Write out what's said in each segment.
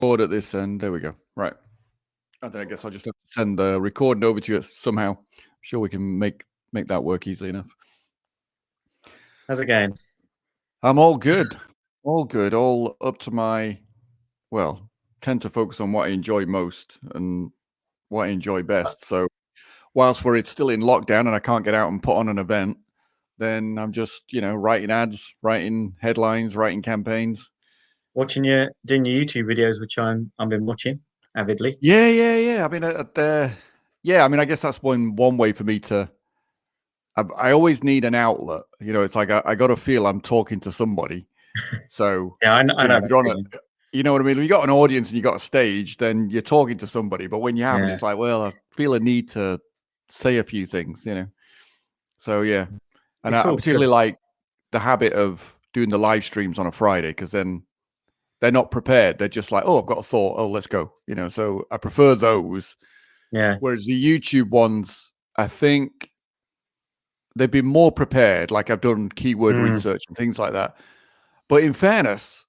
Board at this end. There we go. Right. And then I guess I'll just have to send the recording over to you somehow. I'm sure we can make that work easily enough. How's it going? I'm all good. All good. All up to my, well, tend to focus on what I enjoy most and what I enjoy best. So whilst we're still in lockdown and I can't get out and put on an event, then I'm just, writing ads, writing headlines, writing campaigns. Doing your YouTube videos, which I've been watching avidly. Yeah. I mean, I guess that's one way for me to. I always need an outlet. It's like I got to feel I'm talking to somebody. So yeah, I know. If you're on you know what I mean? When you got an audience and you got a stage, then you're talking to somebody. But when you haven't, it's like, well, I feel a need to say a few things, So yeah, and I particularly like the habit of doing the live streams on a Friday because then they're not prepared. They're just like, oh, I've got a thought. Oh, let's go. So I prefer those. Yeah. Whereas the YouTube ones, I think they've been more prepared. Like I've done keyword research and things like that. But in fairness,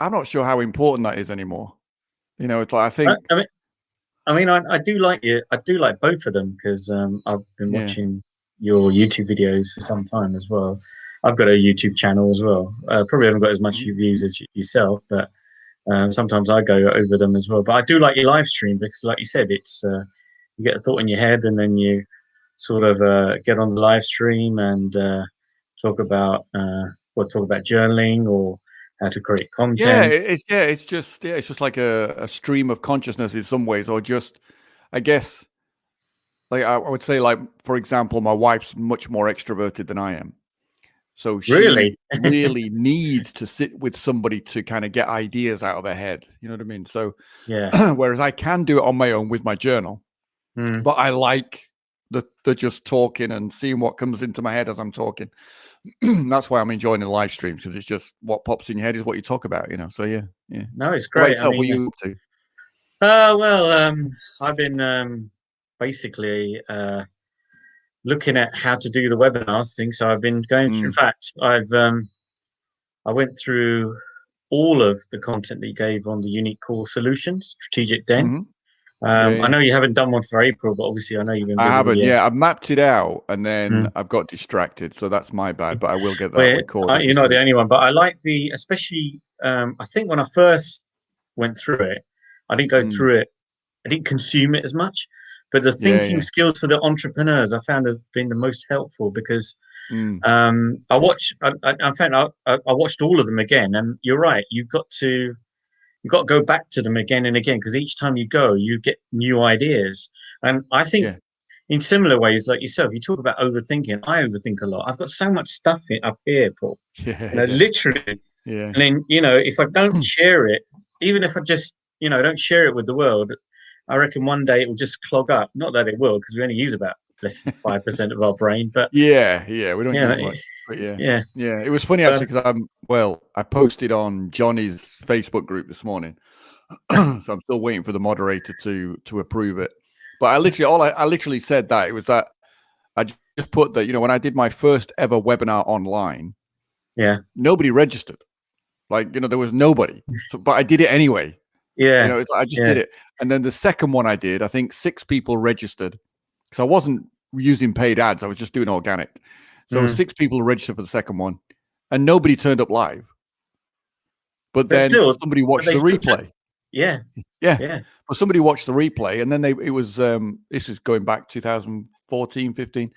I'm not sure how important that is anymore. It's like I think. I do like you. I do like both of them because I've been watching your YouTube videos for some time as well. I've got a YouTube channel as well. Probably haven't got as much views as yourself, but sometimes I go over them as well. But I do like your live stream because, like you said, it's you get a thought in your head and then you sort of get on the live stream and talk about journaling or how to create content. It's just like a stream of consciousness in some ways, or just, I guess, like I would say, like for example, my wife's much more extroverted than I am, so she really needs to sit with somebody to kind of get ideas out of her head. You know what I mean? So whereas I can do it on my own with my journal, but I like the just talking and seeing what comes into my head as I'm talking. That's why I'm enjoying the live streams because it's just what pops in your head is what you talk about, So yeah. No, it's great. What are you up to? I've been basically looking at how to do the webinars thing. So I've been going through. In fact, I went through all of the content that you gave on the unique core solutions, strategic den. I know you haven't done one for April, but obviously I know you've been busy. I haven't. Yeah, I've mapped it out and then I've got distracted, so that's my bad. But I will get that recorded. You're not the only one, but I like especially. I think when I first went through it, I didn't go through it. I didn't consume it as much. But the thinking skills for the entrepreneurs I found have been the most helpful because I watched all of them again, and you're right. You've got to go back to them again and again because each time you go, you get new ideas. And I think in similar ways, like yourself, you talk about overthinking. I overthink a lot. I've got so much stuff up here, Paul. Literally. Yeah. And then if I don't share it, even if I just don't share it with the world, I reckon one day it will just clog up. Not that it will, because we only use about less than 5% of our brain. But we don't use much. But yeah. It was funny actually because I posted on Johnny's Facebook group this morning, so I'm still waiting for the moderator to approve it. But I literally said that it was that I just put that when I did my first ever webinar online, nobody registered. Like there was nobody, but I did it anyway. It's like I just did it. And then the second one I did, I think 6 people registered because I wasn't using paid ads. I was just doing organic. So 6 people registered for the second one and nobody turned up live. But then somebody watched the replay. But somebody watched the replay and then it was this is going back 2014, 15.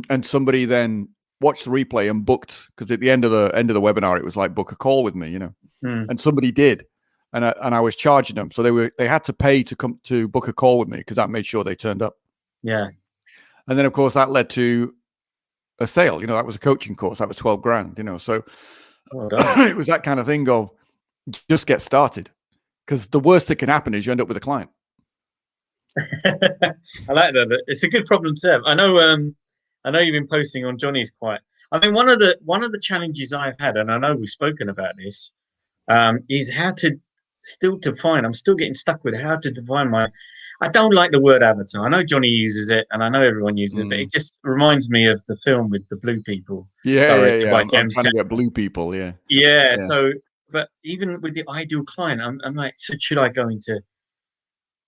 And somebody then watched the replay and booked, because at the end of the webinar, it was like book a call with me, and somebody did. And I was charging them, so they had to pay to come to book a call with me because that made sure they turned up. Yeah, and then of course that led to a sale. That was a coaching course. That was $12,000. So it was that kind of thing of just get started, because the worst that can happen is you end up with a client. I like that. It's a good problem to have. I know you've been posting on Johnny's quite. I mean, one of the challenges I've had, and I know we've spoken about this, is how to still define. I'm still getting stuck with how to define my. I don't like the word avatar. I know Johnny uses it, and I know everyone uses it, but it just reminds me of the film with the blue people. I'm trying to get blue people. Yeah. So but even with the ideal client, I'm like, so should I go into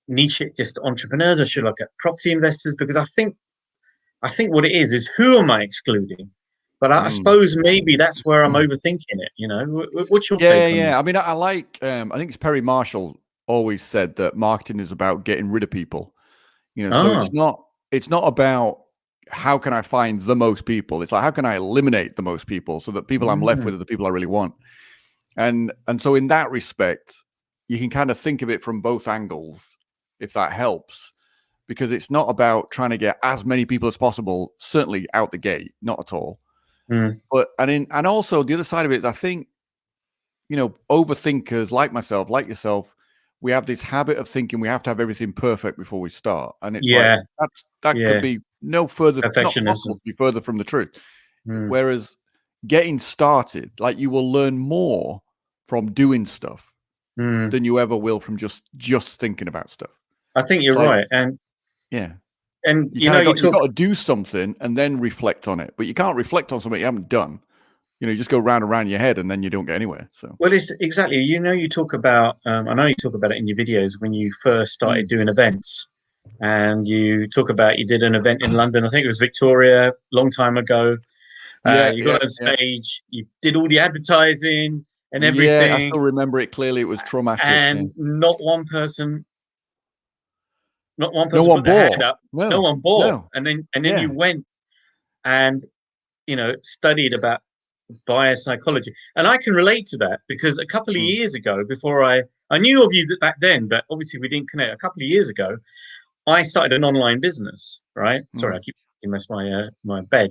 niche it just entrepreneurs, or should I get property investors? Because I think what it is who am I excluding? But I suppose maybe that's where I'm overthinking it. You know, what's your take on that? I mean, I like. I think it's Perry Marshall always said that marketing is about getting rid of people. You know, so it's not about how can I find the most people. It's like how can I eliminate the most people so that people I'm left with are the people I really want. And so in that respect, you can kind of think of it from both angles, if that helps, because it's not about trying to get as many people as possible, certainly out the gate, not at all. But and also the other side of it is, I think, you know, overthinkers like myself, like yourself, we have this habit of thinking we have to have everything perfect before we start, and it's like that could be no further, not possible to be further from the truth. Whereas getting started, like, you will learn more from doing stuff than you ever will from just thinking about stuff. I think you're right, and and you know, you've got to do something and then reflect on it, but you can't reflect on something you haven't done. You know, you just go round and round your head and then you don't get anywhere. So, well, it's exactly, you know, you talk about, I know you talk about it in your videos when you first started doing events, and you talk about, you did an event in London, I think it was Victoria, long time ago. You got on stage, you did all the advertising and everything. Yeah, I still remember it clearly. It was traumatic. And not one person no put their hand up. No one bought. No. And then you went and, you know, studied about biopsychology. And I can relate to that because a couple of years ago, before I knew of you back then, but obviously we didn't connect. A couple of years ago, I started an online business, right? Sorry, I keep mess my bed.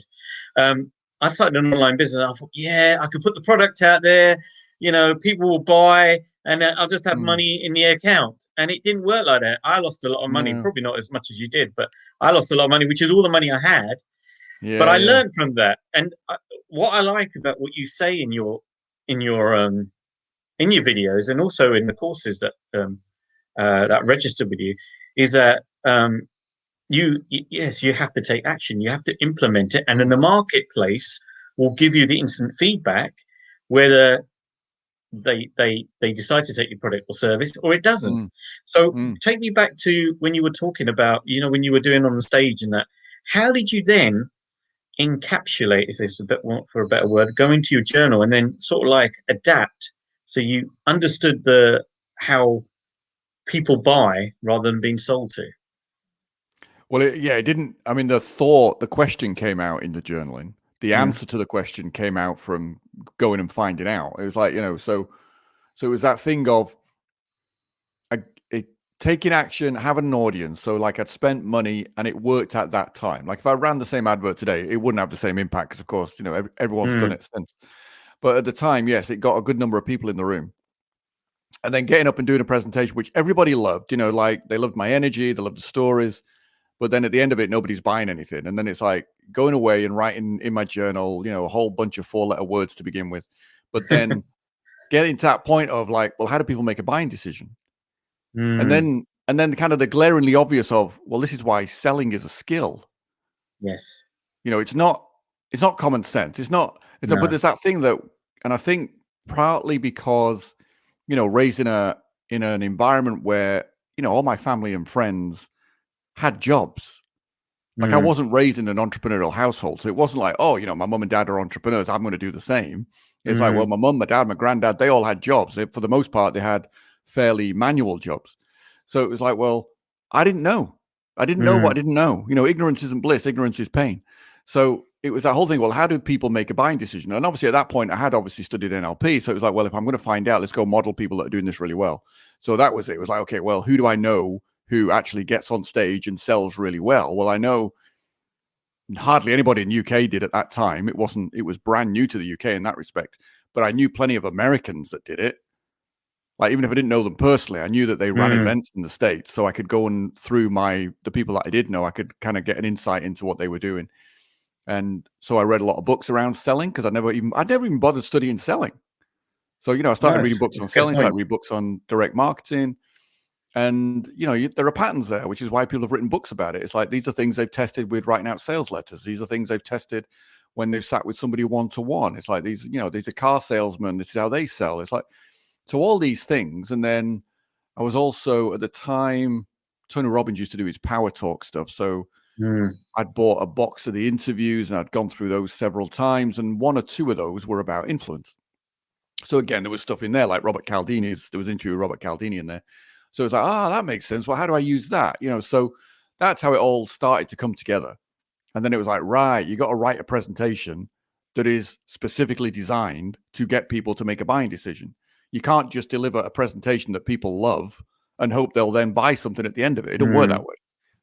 I started an online business. I thought, yeah, I could put the product out there, you know, people will buy, and I'll just have money in the account. And it didn't work like that. I lost a lot of money, probably not as much as you did, but I lost a lot of money, which is all the money I had. But I learned from that. And what I like about what you say in your videos, and also in the courses that that register with you, is that you have to take action. You have to implement it, and then the marketplace will give you the instant feedback whether they decide to take your product or service or it doesn't. So take me back to when you were talking about, you know, when you were doing on the stage and that. How did you then encapsulate, if it's a bit for a better word, go into your journal and then sort of like adapt so you understood how people buy rather than being sold to? Well, it didn't. I mean, the question came out in the journaling. The answer to the question came out from going and finding out. It was like, you know, so it was that thing of taking action, having an audience. So like I'd spent money and it worked at that time. Like if I ran the same advert today, it wouldn't have the same impact because, of course, you know, everyone's done it since. But at the time, yes, it got a good number of people in the room. And then getting up and doing a presentation, which everybody loved, you know, like they loved my energy, they loved the stories. But then at the end of it, nobody's buying anything. And then it's like going away and writing in my journal, you know, a whole bunch of 4-letter words to begin with. But then getting to that point of like, well, how do people make a buying decision? And then kind of the glaringly obvious of, well, this is why selling is a skill. Yes. You know, it's not common sense. But there's that thing that, and I think partly because, you know, raised in an environment where, you know, all my family and friends had jobs. Like I wasn't raised in an entrepreneurial household. So it wasn't like, oh, you know, my mom and dad are entrepreneurs, I'm going to do the same. It's like, well, my mom, my dad, my granddad, they all had jobs. For the most part, they had fairly manual jobs. So it was like, well, I didn't know. I didn't know what I didn't know. You know, ignorance isn't bliss, ignorance is pain. So it was that whole thing, well, how do people make a buying decision? And obviously at that point, I had obviously studied NLP. So it was like, well, if I'm going to find out, let's go model people that are doing this really well. So that was it. It was like, okay, well, who do I know who actually gets on stage and sells really well? Well, I know hardly anybody in the UK did at that time. It was brand new to the UK in that respect, but I knew plenty of Americans that did it. Like, even if I didn't know them personally, I knew that they ran events in the States. So I could go and through the people that I did know, I could kind of get an insight into what they were doing. And so I read a lot of books around selling because I'd never even bothered studying selling. So, you know, I started reading books on selling, started reading books on direct marketing. And, you know, there are patterns there, which is why people have written books about it. It's like, these are things they've tested with writing out sales letters. These are things they've tested when they've sat with somebody one-to-one. It's like these, these are car salesmen. This is how they sell. It's like, so all these things. And then I was also, at the time, Tony Robbins used to do his Power Talk stuff. So I'd bought a box of the interviews and I'd gone through those several times. And 1 or 2 of those were about influence. So again, there was stuff in there like Robert Cialdini's. There was an interview with Robert Cialdini in there. So it's like, that makes sense. Well, how do I use that? So that's how it all started to come together. And then it was like, right, you got to write a presentation that is specifically designed to get people to make a buying decision. You can't just deliver a presentation that people love and hope they'll then buy something at the end of it. It doesn't work that way.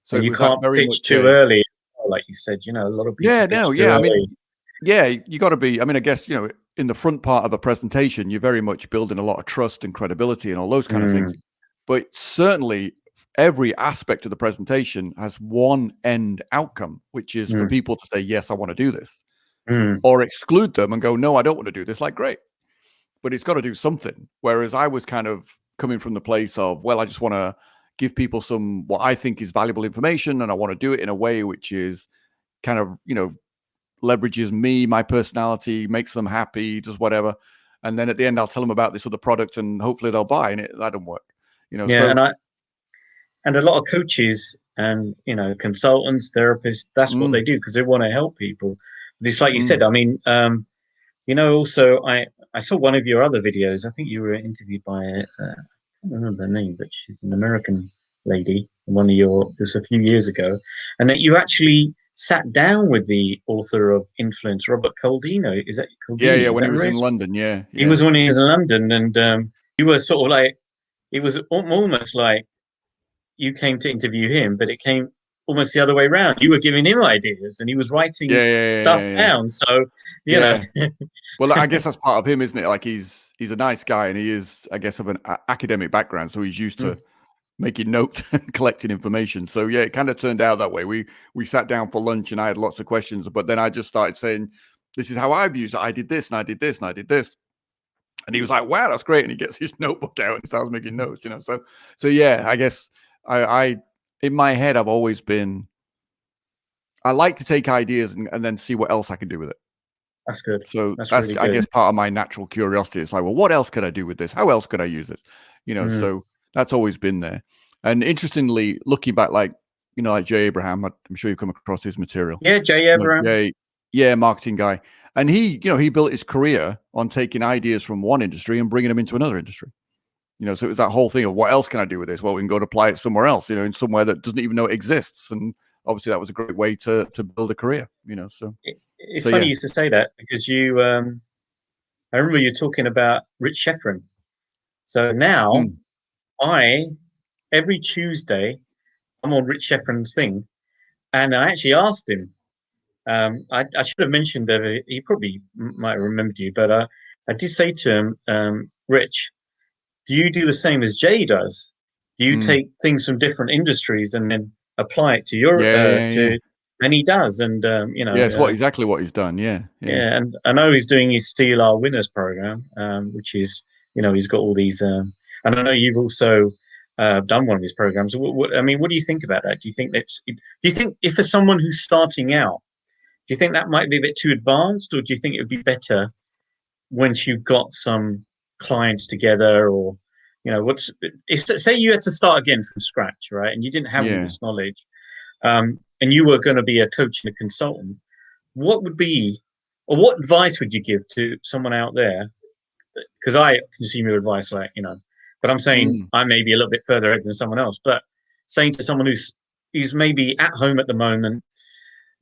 So and you can't pitch too early, like you said. A lot of people. You got to be. I mean, I guess in the front part of a presentation, you're very much building a lot of trust and credibility and all those kind of things. But certainly, every aspect of the presentation has one end outcome, which is for people to say, yes, I want to do this, or exclude them and go, no, I don't want to do this. Like, great. But it's got to do something. Whereas I was kind of coming from the place of, well, I just want to give people some, what I think is valuable information. And I want to do it in a way which is kind of, leverages me, my personality, makes them happy, does whatever. And then at the end, I'll tell them about this other product and hopefully they'll buy. And that don't work, And a lot of coaches and, consultants, therapists, that's what they do because they want to help people. But it's like you said, I mean, also I saw one of your other videos. I think you were interviewed by, I can't remember her name, but she's an American lady, this a few years ago. And that you actually sat down with the author of Influence, Robert Cialdini. Is that Cialdini? Yeah, when he was in London, He was when he was in London, and you were sort of like, it was almost like you came to interview him, but it came almost the other way around. You were giving him ideas and he was writing stuff down. So, you know. Well, I guess that's part of him, isn't it? Like he's a nice guy and he is, I guess, of an academic background. So he's used to making notes and collecting information. So yeah, it kind of turned out that way. We sat down for lunch and I had lots of questions, but then I just started saying, this is how I've used it. I did this and I did this and I did this. And he was like, wow, that's great. And he gets his notebook out and starts making notes, So yeah, I guess I in my head, I've always been, I like to take ideas and then see what else I can do with it. That's good. So that's really good. I guess, part of my natural curiosity. It's like, well, what else could I do with this? How else could I use this? So that's always been there. And interestingly, looking back, like Jay Abraham, I'm sure you've come across his material. Yeah, Jay Abraham. Marketing guy. And he built his career on taking ideas from one industry and bringing them into another industry. So it was that whole thing of what else can I do with this? Well, we can go to apply it somewhere else, in somewhere that doesn't even know it exists. And obviously that was a great way to build a career, so. It's funny you used to say that because I remember you talking about Rich Sheffrin. So now every Tuesday, I'm on Rich Sheffrin's thing. And I actually asked him, I should have mentioned, he probably might have remembered you, but I did say to him, Rich, do you do the same as Jay does? Do you take things from different industries and then apply it to your and he does, and it's exactly what he's done. Yeah, and I know he's doing his Steal Our Winners program, which is he's got all these, and I know you've also done one of his programs. What do you think about that? Do you think if for someone who's starting out, do you think that might be a bit too advanced, or do you think it would be better once you've got some clients together, or say you had to start again from scratch, right, and you didn't have all this knowledge, and you were going to be a coach and a consultant, what advice would you give to someone out there? Because I consume your advice, but I'm saying I may be a little bit further ahead than someone else, but saying to someone who's maybe at home at the moment,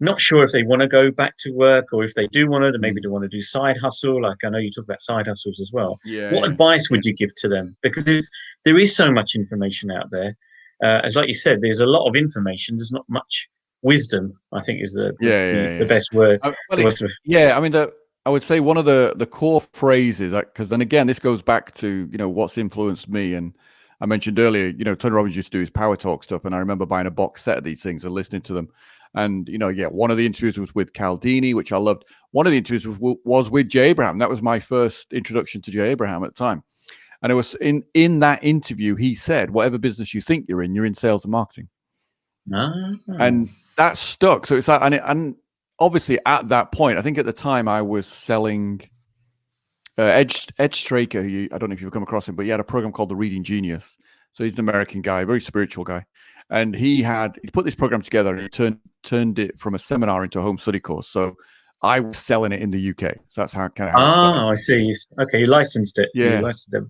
not sure if they want to go back to work, or if they do want to, maybe they want to do side hustle. Like I know you talk about side hustles as well. What advice would you give to them? Because there is so much information out there. As like you said, there's a lot of information. There's not much wisdom, I think, is the best word. I would say one of the core phrases, because then again, this goes back to what's influenced me. And I mentioned earlier, Tony Robbins used to do his Power Talk stuff, and I remember buying a box set of these things and listening to them. And one of the interviews was with Cialdini, which I loved. One of the interviews was with Jay Abraham. That was my first introduction to Jay Abraham at the time. And it was in that interview, he said, whatever business you think you're in sales and marketing. And that stuck. So it's like, and obviously at that point, I think at the time I was selling Ed Straker. I don't know if you've come across him, but he had a program called The Reading Genius. So he's an American guy, very spiritual guy. And he put this program together and he turned it from a seminar into a home study course. So I was selling it in the UK. So that's how it started. I see. Okay, you licensed it. Yeah. You licensed it.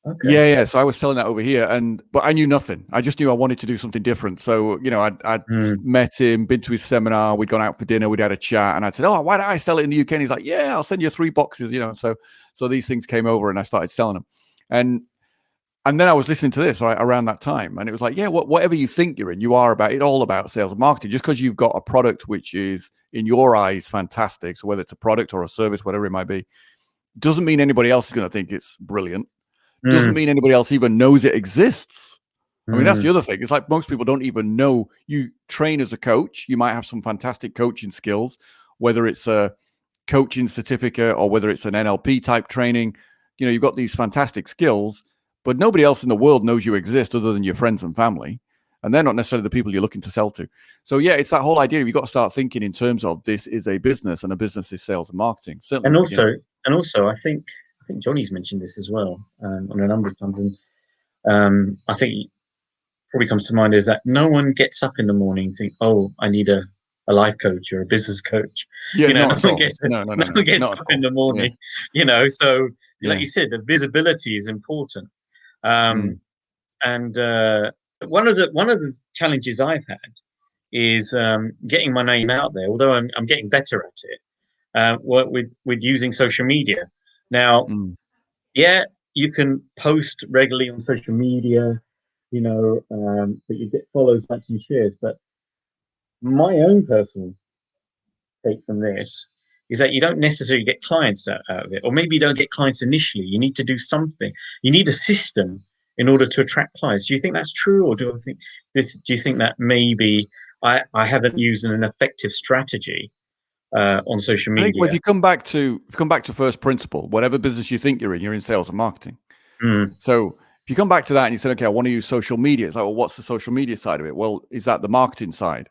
Okay. Yeah. So I was selling that over here, but I knew nothing. I just knew I wanted to do something different. So, I'd met him, been to his seminar, we'd gone out for dinner, we'd had a chat, and I said, "Oh, why don't I sell it in the UK?" And he's like, "Yeah, I'll send you 3 boxes." So these things came over, and I started selling them, and then I was listening to this right around that time, and it was like, yeah, whatever you think you're in, you are all about sales and marketing. Just because you've got a product which is in your eyes fantastic, so whether it's a product or a service, whatever it might be, doesn't mean anybody else is going to think it's brilliant. Doesn't mean anybody else even knows it exists. I mean, that's the other thing. It's like most people don't even know you train as a coach. You might have some fantastic coaching skills, whether it's a coaching certificate or whether it's an NLP type training. You've got these fantastic skills, but nobody else in the world knows you exist other than your friends and family. And they're not necessarily the people you're looking to sell to. So yeah, it's that whole idea. You've got to start thinking in terms of this is a business and a business is sales and marketing. Certainly. And also, I think Johnny's mentioned this as well on a number of times. And I think probably comes to mind is that no one gets up in the morning and think, oh, I need a life coach or a business coach. Yeah, no one gets up in the morning. So like you said, the visibility is important. And one of the challenges I've had is getting my name out there. Although I'm getting better at it, with using social media now. Yeah, you can post regularly on social media, that you get follows, likes, and shares. But my own personal take from this is that you don't necessarily get clients out of it, or maybe you don't get clients initially. You need to do something. You need a system in order to attract clients. Do you think that's true, or do you think that maybe I haven't used an effective strategy on social media? I think if you come back to first principle, whatever business you think you're in sales and marketing. So if you come back to that and you said, okay, I want to use social media, it's like, well, what's the social media side of it? Well, is that the marketing side?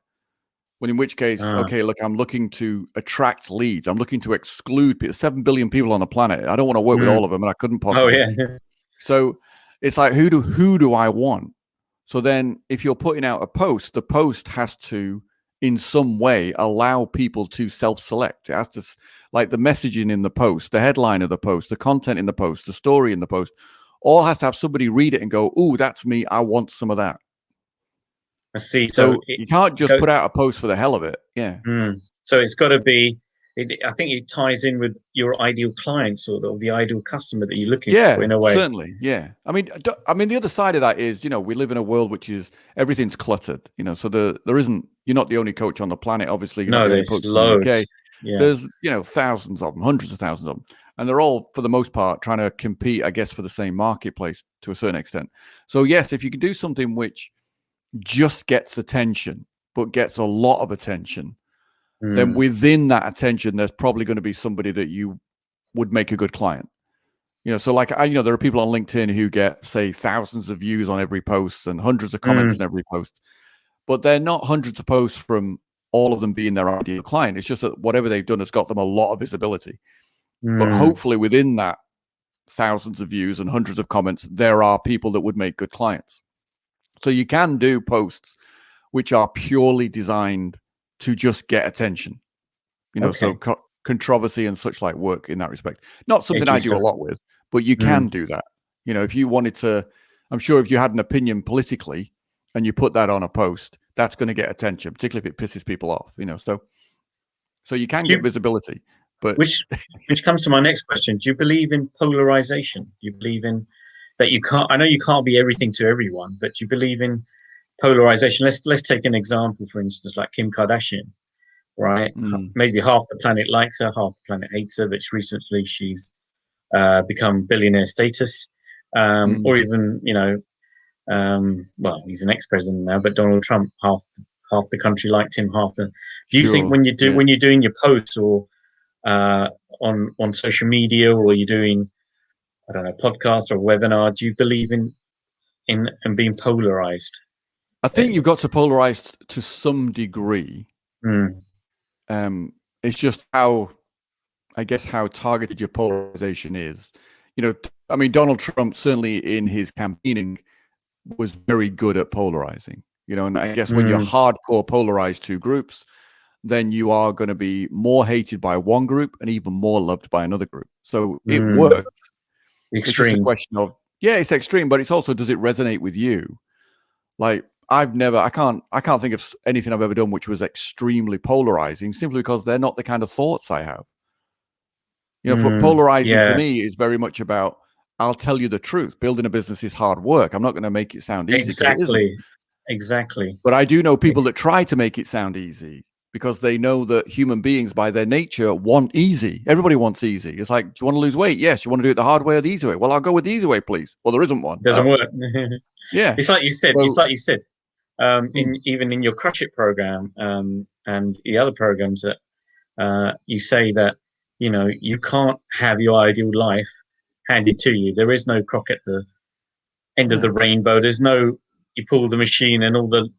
Well, in which case, okay, look, I'm looking to attract leads. I'm looking to exclude people. 7 billion people on the planet. I don't want to work with all of them, and I couldn't possibly. Oh, yeah. So it's like, who do I want? So then if you're putting out a post, the post has to, in some way, allow people to self-select. It has to, like the messaging in the post, the headline of the post, the content in the post, the story in the post, all has to have somebody read it and go, "Ooh, that's me. I want some of that." I see. So you can't just put out a post for the hell of it. Yeah. So it's got to be. I think it ties in with your ideal client, sort of the ideal customer that you're looking for, in a way. Certainly. Yeah. I mean, the other side of that is, we live in a world which is everything's cluttered. So there isn't. You're not the only coach on the planet. Obviously, you're not the only coach loads. In the UK. Yeah. There's thousands of them, hundreds of thousands of them, and they're all for the most part trying to compete, I guess, for the same marketplace to a certain extent. So yes, if you can do something which just gets attention, but gets a lot of attention, then within that attention, there's probably going to be somebody that you would make a good client. So like there are people on LinkedIn who get, say, thousands of views on every post and hundreds of comments on every post, but they're not hundreds of posts from all of them being their ideal client. It's just that whatever they've done has got them a lot of visibility. But hopefully within that thousands of views and hundreds of comments, there are people that would make good clients. So you can do posts which are purely designed to just get attention, so controversy and such like work in that respect. Not something I do a lot with, but you can do that. If you wanted to, I'm sure if you had an opinion politically and you put that on a post, that's going to get attention, particularly if it pisses people off, so you can get visibility. But which comes to my next question. Do you believe in polarization? Do you believe in that I know you can't be everything to everyone, but do you believe in polarization? Let's take an example, for instance, like Kim Kardashian, right? Maybe half the planet likes her, half the planet hates her, but recently she's become billionaire status, or even well, he's an ex-president now, but Donald Trump, half the country liked him, half the. Do you think when you're doing your posts or on social media, or you're doing, I don't know, podcast or webinar, do you believe in being polarized? I think you've got to polarize to some degree. It's just how targeted your polarization is. I mean, Donald Trump, certainly in his campaigning, was very good at polarizing. And I guess when you're hardcore polarized two groups, then you are going to be more hated by one group and even more loved by another group. So it works. Extreme. It's just a question of, it's extreme, but it's also, does it resonate with you? Like, I can't think of anything I've ever done which was extremely polarizing, simply because they're not the kind of thoughts I have. For polarizing for me is very much about, I'll tell you the truth. Building a business is hard work. I'm not going to make it sound easy. Exactly. But I do know people that try to make it sound easy, because they know that human beings by their nature want easy. Everybody wants easy. It's like, do you want to lose weight? Yes. You want to do it the hard way or the easy way? Well, I'll go with the easy way, please. Well, there isn't one. Doesn't work. Yeah. It's like you said. Even in your Crush It program and the other programs that you say that, you can't have your ideal life handed to you. There is no croc at the end of the rainbow. There's no, you pull the machine and all the,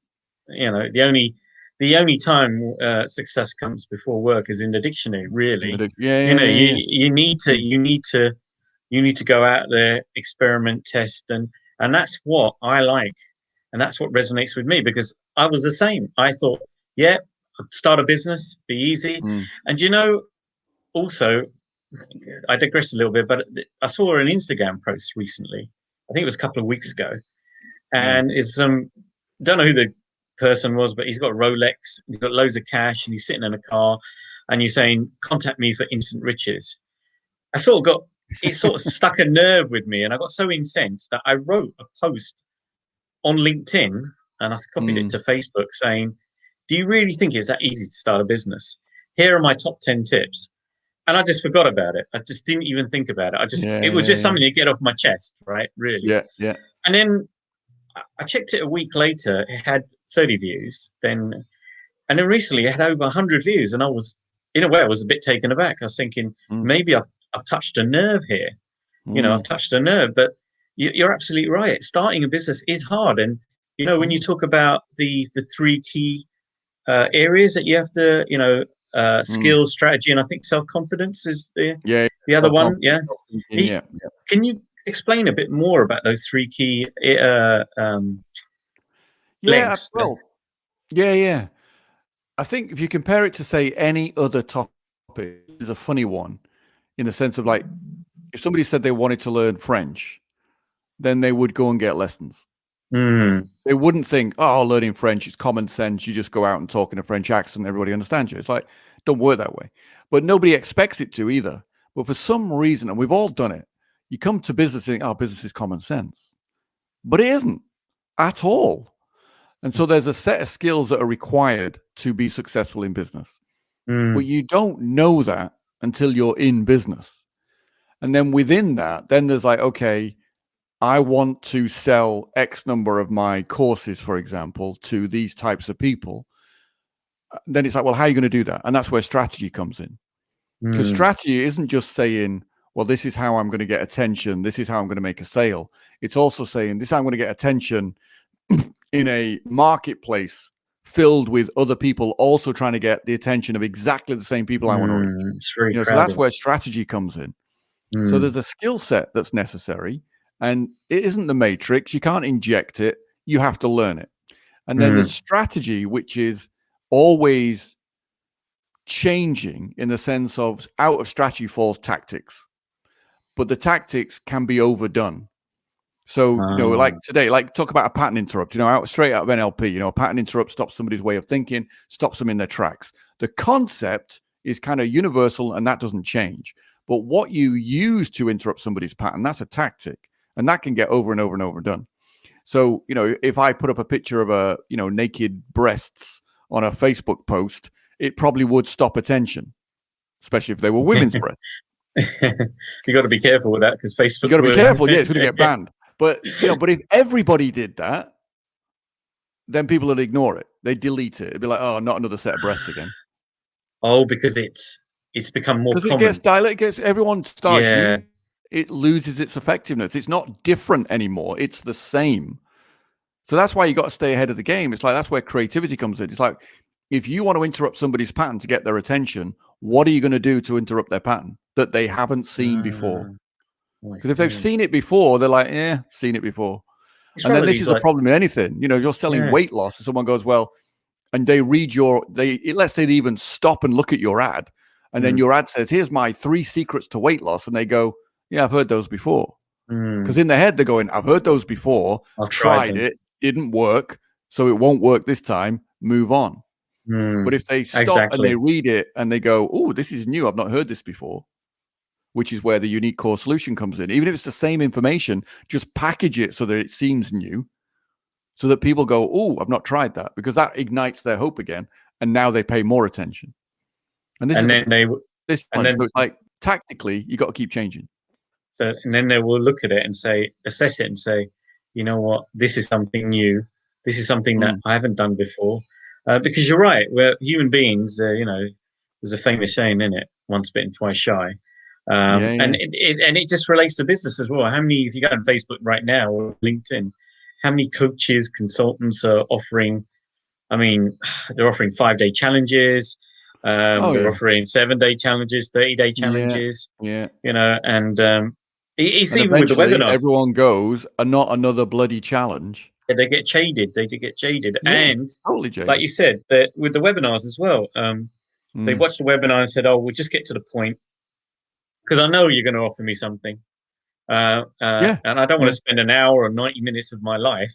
the only time success comes before work is in the dictionary, really. You need to go out there, experiment, test, and that's what I like, and that's what resonates with me, because I was the same. I thought, I'd start a business, be easy, and also, I digress a little bit, but I saw an Instagram post recently. I think it was a couple of weeks ago, and it's don't know who the person was, but he's got a Rolex, he's got loads of cash, and he's sitting in a car, and you're saying, contact me for instant riches. It sort of stuck a nerve with me, and I got so incensed that I wrote a post on LinkedIn, and I copied it to Facebook, saying, do you really think it's that easy to start a business? Here are my top 10 tips. And I just forgot about it. I just didn't even think about it. It was just something to get off my chest, right? Really. Yeah. And then I checked it a week later. It had 30 views. And then recently it had over 100 views. And I was, in a way, I was a bit taken aback. I was thinking, maybe I've touched a nerve here. I've touched a nerve. But you're absolutely right. Starting a business is hard. And, when you talk about the three key areas that you have to, skills, strategy, and I think self-confidence is the other one. Yeah. Can you explain a bit more about those three key legs? Yeah. I think if you compare it to, say, any other topic, is a funny one, in the sense of, like, if somebody said they wanted to learn French, then they would go and get lessons. They wouldn't think, learning French is common sense. You just go out and talk in a French accent, everybody understands you. It's like, don't work that way. But nobody expects it to either. But for some reason, and we've all done it, you come to business and think, business is common sense. But it isn't at all. And so there's a set of skills that are required to be successful in business. But you don't know that until you're in business. And then within that, then there's like, okay, I want to sell X number of my courses, for example, to these types of people. Then it's like, well, how are you going to do that? And that's where strategy comes in. Because strategy isn't just saying, well, this is how I'm going to get attention. This is how I'm going to make a sale. It's also saying, this is how I'm going to get attention in a marketplace filled with other people also trying to get the attention of exactly the same people I want to reach. So that's where strategy comes in. So there's a skill set that's necessary. And it isn't the matrix. You can't inject it. You have to learn it. And then there's strategy, which is always changing, in the sense of, out of strategy falls tactics. But the tactics can be overdone. So, like today, like talk about a pattern interrupt, straight out of NLP, a pattern interrupt stops somebody's way of thinking, stops them in their tracks. The concept is kind of universal, and that doesn't change. But what you use to interrupt somebody's pattern, that's a tactic. And that can get over and over and over done. So, if I put up a picture of naked breasts on a Facebook post, it probably would stop attention, especially if they were women's breasts. You got to be careful with that, because Facebook. You got to be careful. Yeah, it's going to get banned. But but if everybody did that, then people would ignore it. They'd delete it. It'd be like, not another set of breasts again. Because it's become more common. Because it gets everyone starts. It loses its effectiveness. It's not different anymore. It's the same. So that's why you got to stay ahead of the game. It's like, that's where creativity comes in. It's like, if you want to interrupt somebody's pattern to get their attention, what are you going to do to interrupt their pattern that they haven't seen before? Because if they've seen it before, they're like, seen it before. And then this is a problem in anything. You know, you're selling weight loss and someone goes, well, and they read let's say they even stop and look at your ad. And then your ad says, here's my 3 secrets to weight loss. And they go, yeah, I've heard those before. Because in their head, they're going, I've heard those before. I've tried it. Didn't work. So it won't work this time. Move on. But if they stop and they read it and they go, oh, this is new. I've not heard this before, which is where the unique core solution comes in. Even if it's the same information, just package it so that it seems new, so that people go, oh, I've not tried that, because that ignites their hope again. And now they pay more attention. And this is it's like tactically, you got to keep changing. So, and then they will look at it and assess it and say, you know what, this is something new. This is something that I haven't done before. Because you're right, we're human beings, you know, there's a famous saying, in it, once bitten, twice shy. And it just relates to business as well. How many, if you go on Facebook right now or LinkedIn, how many coaches, consultants are offering, I mean, they're offering 5-day challenges. They're offering 7-day challenges, 30-day challenges. You know, and it's and even with the webinars. Everyone goes, not another bloody challenge. They get jaded. They get jaded. And totally jaded. Like you said, that with the webinars as well, they watched the webinar and said, oh, we'll just get to the point, because I know you're going to offer me something. And I don't want to spend an hour or 90 minutes of my life.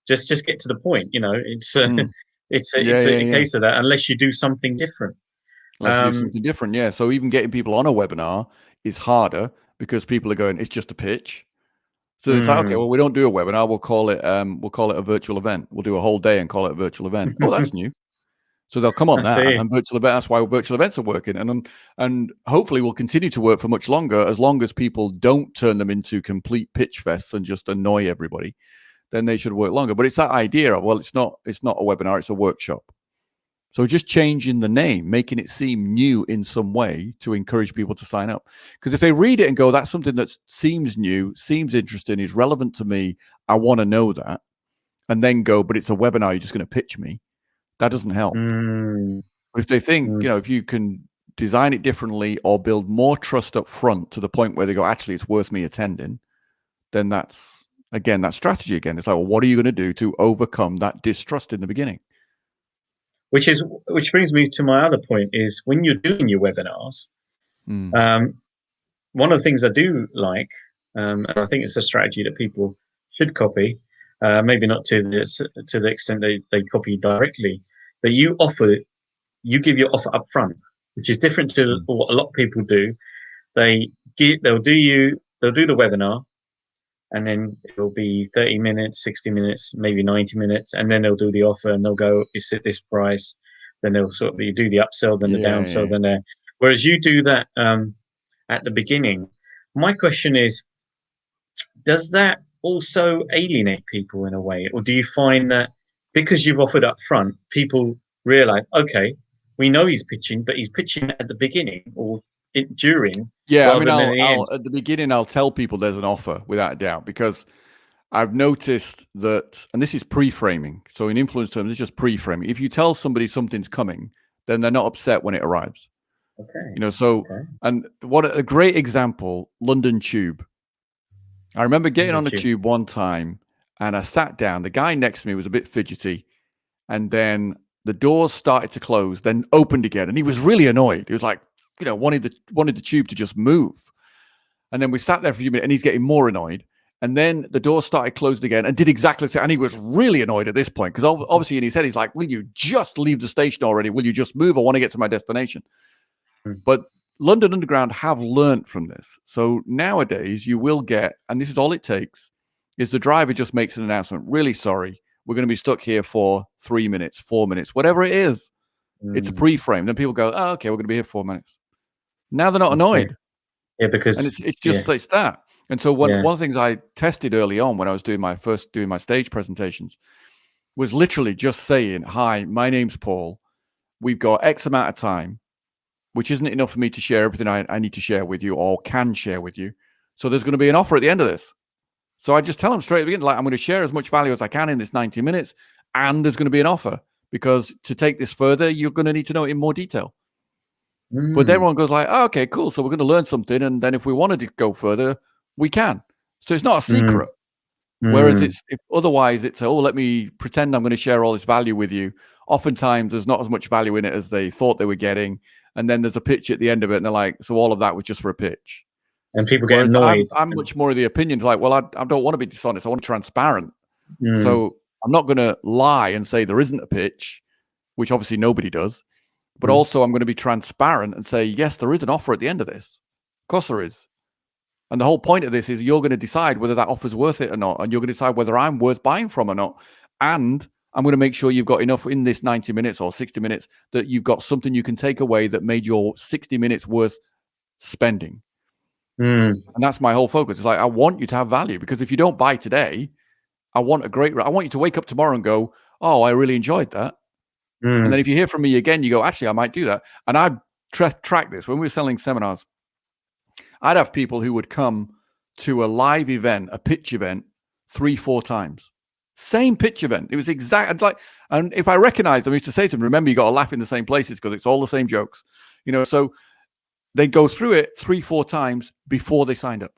Just get to the point. You know, it's a case of that, unless you do something different. So even getting people on a webinar is harder, because people are going, it's just a pitch. So it's like, okay, well, we don't do a webinar. We'll call it a virtual event. We'll do a whole day and call it a virtual event. Oh, that's new. So they'll come on that and virtual event. That's why virtual events are working, and hopefully will continue to work for much longer, as long as people don't turn them into complete pitch fests and just annoy everybody. Then they should work longer. But it's that idea of, well, it's not a webinar, it's a workshop. So just changing the name, making it seem new in some way to encourage people to sign up. Because if they read it and go, that's something that seems new, seems interesting, is relevant to me, I want to know that, and then go, but it's a webinar, you're just going to pitch me, that doesn't help. But if they think, you know, if you can design it differently or build more trust up front to the point where they go, actually, it's worth me attending, then that's, again, that strategy again. It's like, well, what are you going to do to overcome that distrust in the beginning? Which brings me to my other point, is when you're doing your webinars, one of the things I do like, and I think it's a strategy that people should copy, maybe not to the extent they copy directly, but you give your offer up front, which is different to what a lot of people do. They'll do the webinar, and then it'll be 30 minutes, 60 minutes, maybe 90 minutes. And then they'll do the offer and they'll go, it's at this price. Then they'll sort of do the upsell, then the downsell, then there. Whereas you do that at the beginning. My question is, does that also alienate people in a way? Or do you find that because you've offered up front, people realize, okay, we know he's pitching, but he's pitching at the beginning or during. Yeah, I mean, at the beginning, I'll tell people there's an offer without a doubt, because I've noticed that, and this is pre-framing. So in influence terms, it's just pre-framing. If you tell somebody something's coming, then they're not upset when it arrives. Okay. You know, so, and what a great example, London Tube. I remember getting on the tube one time, and I sat down. The guy next to me was a bit fidgety, and then the doors started to close, then opened again, and he was really annoyed. He was like, you know, wanted the tube to just move. And then we sat there for a few minutes, and he's getting more annoyed. And then the door started closed again and did exactly the same. And he was really annoyed at this point, because obviously in his head, he's like, will you just leave the station already? Will you just move? I want to get to my destination. But London Underground have learned from this. So nowadays you will get, and this is all it takes, is the driver just makes an announcement. Really sorry, we're going to be stuck here for 3 minutes, 4 minutes, whatever it is. It's a pre-frame. Then people go, oh, okay, we're going to be here 4 minutes. Now they're not annoyed. Yeah, because and it's just it's that. And so one of the things I tested early on when I was doing my stage presentations was literally just saying, hi, my name's Paul. We've got X amount of time, which isn't enough for me to share everything I need to share with you or can share with you. So there's going to be an offer at the end of this. So I just tell them straight at the beginning, like, I'm going to share as much value as I can in this 90 minutes, and there's going to be an offer. because to take this further, you're going to need to know it in more detail. But everyone goes like, oh, okay, cool. So we're going to learn something. And then if we wanted to go further, we can. So it's not a secret. Whereas otherwise it's, oh, let me pretend I'm going to share all this value with you. Oftentimes there's not as much value in it as they thought they were getting. And then there's a pitch at the end of it. And they're like, so all of that was just for a pitch. And people get annoyed. I'm much more of the opinion, like, well, I don't want to be dishonest. I want to be transparent. So I'm not going to lie and say there isn't a pitch, which obviously nobody does. But also I'm going to be transparent and say, yes, there is an offer at the end of this. Of course there is. And the whole point of this is you're going to decide whether that offer's worth it or not. And you're going to decide whether I'm worth buying from or not. And I'm going to make sure you've got enough in this 90 minutes or 60 minutes that you've got something you can take away that made your 60 minutes worth spending. And that's my whole focus. It's like, I want you to have value, because if you don't buy today, I want you to wake up tomorrow and go, oh, I really enjoyed that. And then if you hear from me again, you go, actually, I might do that. And I've tracked this. When we were selling seminars, I'd have people who would come to a live event, a pitch event, 3-4 times. Same pitch event. It was exact. And if I recognized them, I used to say to them, remember, you got to laugh in the same places because it's all the same jokes. So they'd go through it 3-4 times before they signed up,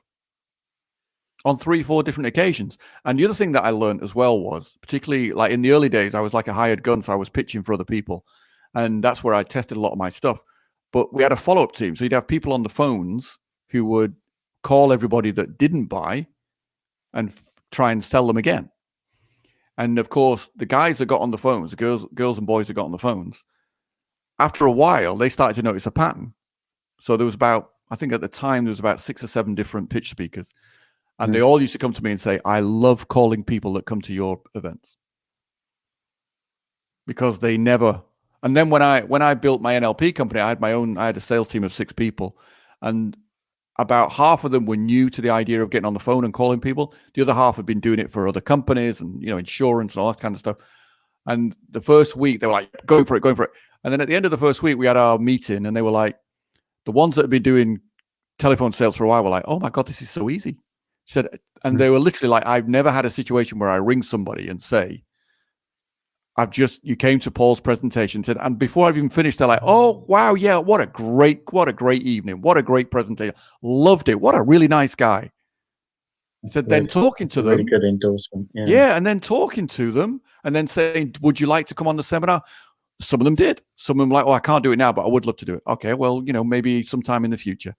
on 3-4 different occasions. And the other thing that I learned as well was, particularly like in the early days, I was like a hired gun. So I was pitching for other people. And that's where I tested a lot of my stuff. But we had a follow-up team. So you'd have people on the phones who would call everybody that didn't buy and try and sell them again. And of course, the guys that got on the phones, the girls and boys that got on the phones, after a while, they started to notice a pattern. So there was about, I think at the time, there was about 6 or 7 different pitch speakers. And they all used to come to me and say, I love calling people that come to your events. Because they never. And then when I built my NLP company, I had a sales team of 6 people. And about half of them were new to the idea of getting on the phone and calling people. The other half had been doing it for other companies and, insurance and all that kind of stuff. And the first week they were like, going for it. And then at the end of the first week, we had our meeting and they were like, the ones that had been doing telephone sales for a while were like, oh my God, this is so easy. She said, and they were literally like, I've never had a situation where I ring somebody and say, you came to Paul's presentation, and before I've even finished, they're like, oh, wow, yeah, what a great evening. What a great presentation. Loved it. What a really nice guy. He said, then talking to them. Really good endorsement. Yeah. And then talking to them and then saying, would you like to come on the seminar? Some of them did. Some of them like, oh, I can't do it now, but I would love to do it. Okay, well, maybe sometime in the future.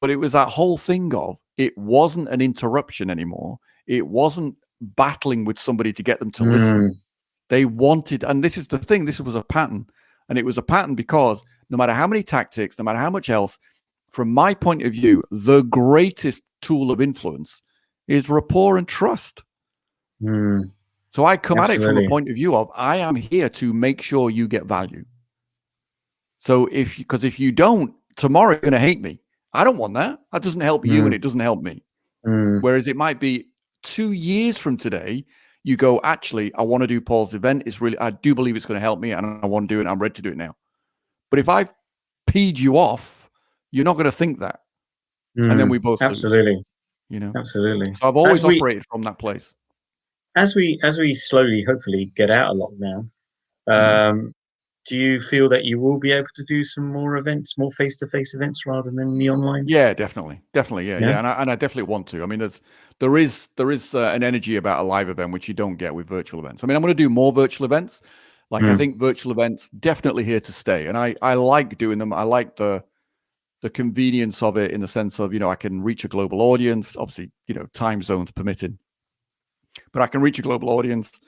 But it was that whole thing of, it wasn't an interruption anymore. It wasn't battling with somebody to get them to listen. They wanted, and this is the thing, this was a pattern. And it was a pattern because no matter how many tactics, no matter how much else, from my point of view, the greatest tool of influence is rapport and trust. So I come at it from a point of view of, I am here to make sure you get value. So because if you don't, tomorrow you're going to hate me. I don't want that. That doesn't help you and it doesn't help me. Whereas it might be 2 years from today, you go, actually, I want to do Paul's event. I do believe it's going to help me and I want to do it. I'm ready to do it now. But if I've peed you off, you're not going to think that. And then we both absolutely lose, Absolutely. So I've always operated from that place. As we slowly, hopefully, get out of lockdown, do you feel that you will be able to do some more events, more face-to-face events rather than the online? Yeah, definitely. Yeah. And I definitely want to. I mean, there is an energy about a live event which you don't get with virtual events. I mean, I'm going to do more virtual events. Like I think virtual events definitely here to stay, and I like doing them. I like the convenience of it in the sense of I can reach a global audience. Obviously, time zones permitting, but I can reach a global audience,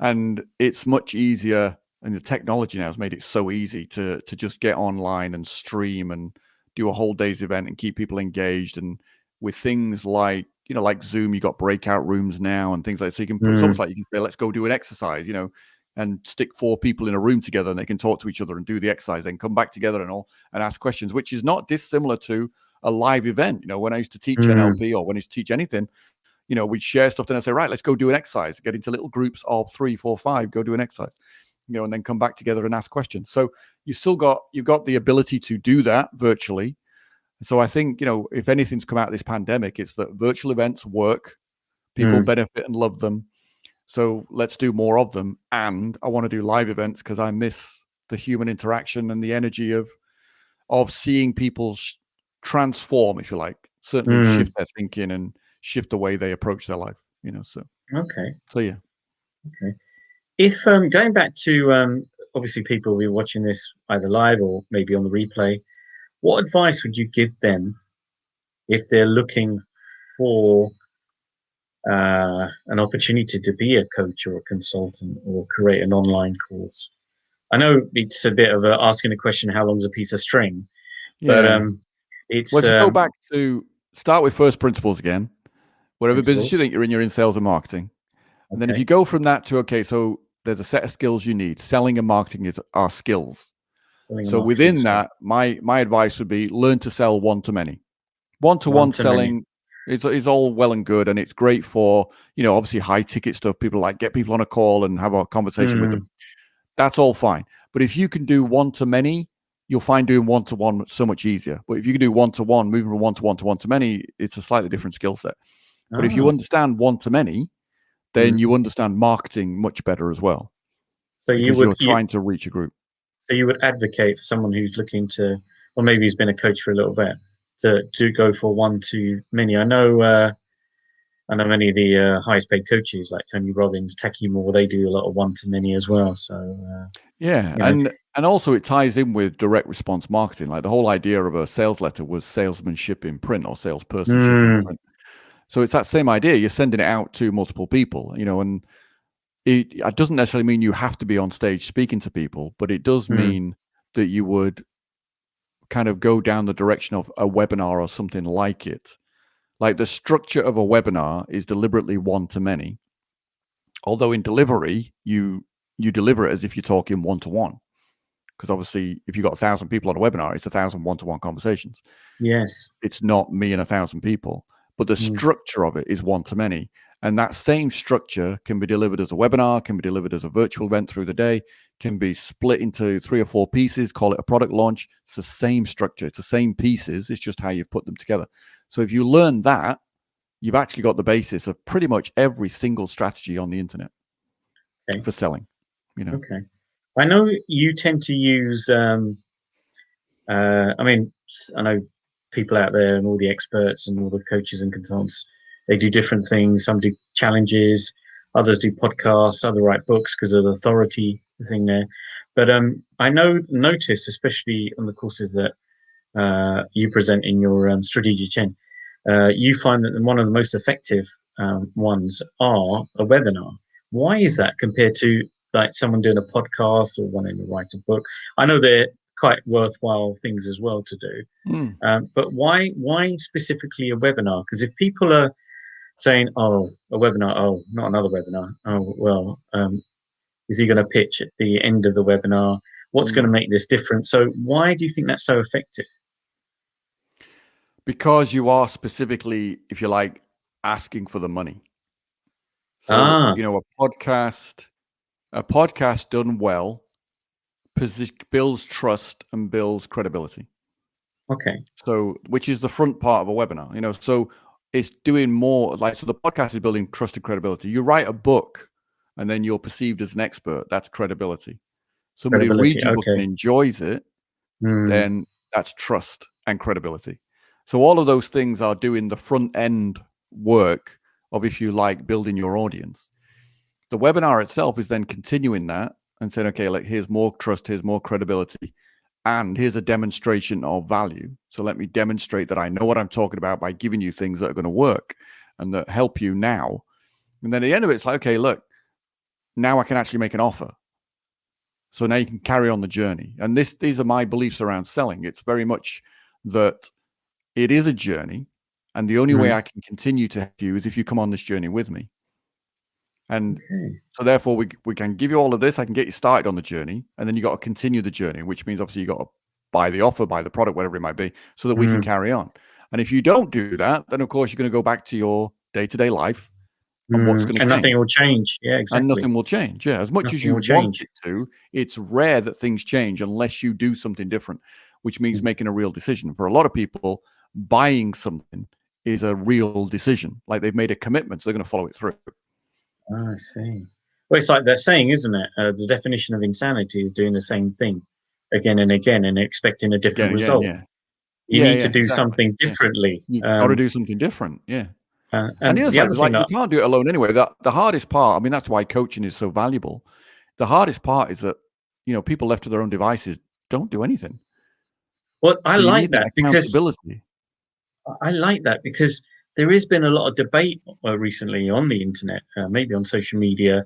and it's much easier. And the technology now has made it so easy to just get online and stream and do a whole day's event and keep people engaged. And with things like, like Zoom, you got breakout rooms now and things like that. So you can put, it's almost like you can say, let's go do an exercise, and stick 4 people in a room together and they can talk to each other and do the exercise and come back together and ask questions, which is not dissimilar to a live event. When I used to teach NLP or when I used to teach anything, we'd share stuff. Then I say, right, let's go do an exercise, get into little groups of 3, 4, 5, go do an exercise. And then come back together and ask questions. So you've got the ability to do that virtually. So I think, if anything's come out of this pandemic, it's that virtual events work, people benefit and love them. So let's do more of them. And I want to do live events because I miss the human interaction and the energy of seeing people transform, if you like, certainly shift their thinking and shift the way they approach their life, so. Okay. So, yeah. Okay. If going back to obviously people will be watching this either live or maybe on the replay, what advice would you give them if they're looking for an opportunity to be a coach or a consultant or create an online course? I know it's a bit of asking the question, how long's a piece of string? Yeah. But it's well, if you go back to start with first principles again, whatever business you think you're in sales and marketing. And then if you go from that to, okay, so there's a set of skills you need. Selling and marketing are skills. So within that, my advice would be learn to sell one-to-many. One-to-one selling is all well and good, and it's great for, obviously high ticket stuff. People like get people on a call and have a conversation with them. That's all fine. But if you can do one-to-many, you'll find doing one-to-one so much easier. But if you can do one-to-one, moving from one-to-one to one-to-many, it's a slightly different skill set. But if you understand one-to-many, then you understand marketing much better as well. So you're trying to reach a group. So you would advocate for someone who's looking to, or maybe he's been a coach for a little bit, to go for one-to-many. I know many of the highest paid coaches like Tony Robbins, Taki Moore, they do a lot of one-to-many as well. So and also it ties in with direct response marketing. Like the whole idea of a sales letter was salesmanship in print or salespersonship in print. So it's that same idea. You're sending it out to multiple people, and it doesn't necessarily mean you have to be on stage speaking to people, but it does mean that you would kind of go down the direction of a webinar or something like it. Like the structure of a webinar is deliberately one-to-many. Although in delivery, you deliver it as if you're talking one-to-one. Because obviously, if you've got 1,000 people on a webinar, it's 1,000 one-to-one conversations. Yes. It's not me and 1,000 people. But the structure of it is one-to-many. And that same structure can be delivered as a webinar, can be delivered as a virtual event through the day, can be split into 3 or 4 pieces, call it a product launch. It's the same structure. It's the same pieces. It's just how you've put them together. So if you learn that, you've actually got the basis of pretty much every single strategy on the internet for selling. Okay. I know you tend to use, I know people out there and all the experts and all the coaches and consultants, they do different things. Some do challenges, others do podcasts, others write books because of the authority thing there. But I notice, especially on the courses that you present in your strategic chain, you find that one of the most effective ones are a webinar. Why is that compared to like someone doing a podcast or wanting to write a book? I know they're quite worthwhile things as well to do. But why specifically a webinar? Because if people are saying, oh, a webinar, oh, not another webinar. Oh, well, is he going to pitch at the end of the webinar? What's going to make this different? So why do you think that's so effective? Because you are specifically, if you like, asking for the money. So, a podcast done well builds trust and builds credibility. Okay. So, which is the front part of a webinar, so it's doing more so the podcast is building trust and credibility. You write a book and then you're perceived as an expert. That's credibility. Somebody who reads your book and enjoys it, then that's trust and credibility. So all of those things are doing the front end work of, if you like, building your audience. The webinar itself is then continuing that and saying, okay, like here's more trust, here's more credibility, and here's a demonstration of value. So let me demonstrate that I know what I'm talking about by giving you things that are going to work and that help you now. And then at the end of it, it's like, okay, look, now I can actually make an offer. So now you can carry on the journey. And these are my beliefs around selling. It's very much that it is a journey. And the only way I can continue to help you is if you come on this journey with me. And so therefore we can give you all of this. I can get you started on the journey. And then you got to continue the journey, which means obviously you got to buy the offer, buy the product, whatever it might be, so that we can carry on. And if you don't do that, then of course you're going to go back to your day-to-day life. And what's going to change? Nothing will change. Yeah, exactly. And nothing will change. Yeah, as much as you want it to, it's rare that things change unless you do something different, which means making a real decision. For a lot of people, buying something is a real decision. Like they've made a commitment, so they're going to follow it through. I see. Well, it's like they're saying, isn't it? The definition of insanity is doing the same thing again and again and expecting a different Again, result. yeah. You need to do Exactly. something Yeah. differently. You got to do something different. Yeah. And the And other the side other is thing like, you that, can't do it alone anyway. The hardest part, I mean, that's why coaching is so valuable. The hardest part is that, people left to their own devices don't do anything. well, I So you like need that that because accountability. there has been a lot of debate recently on the internet, maybe on social media,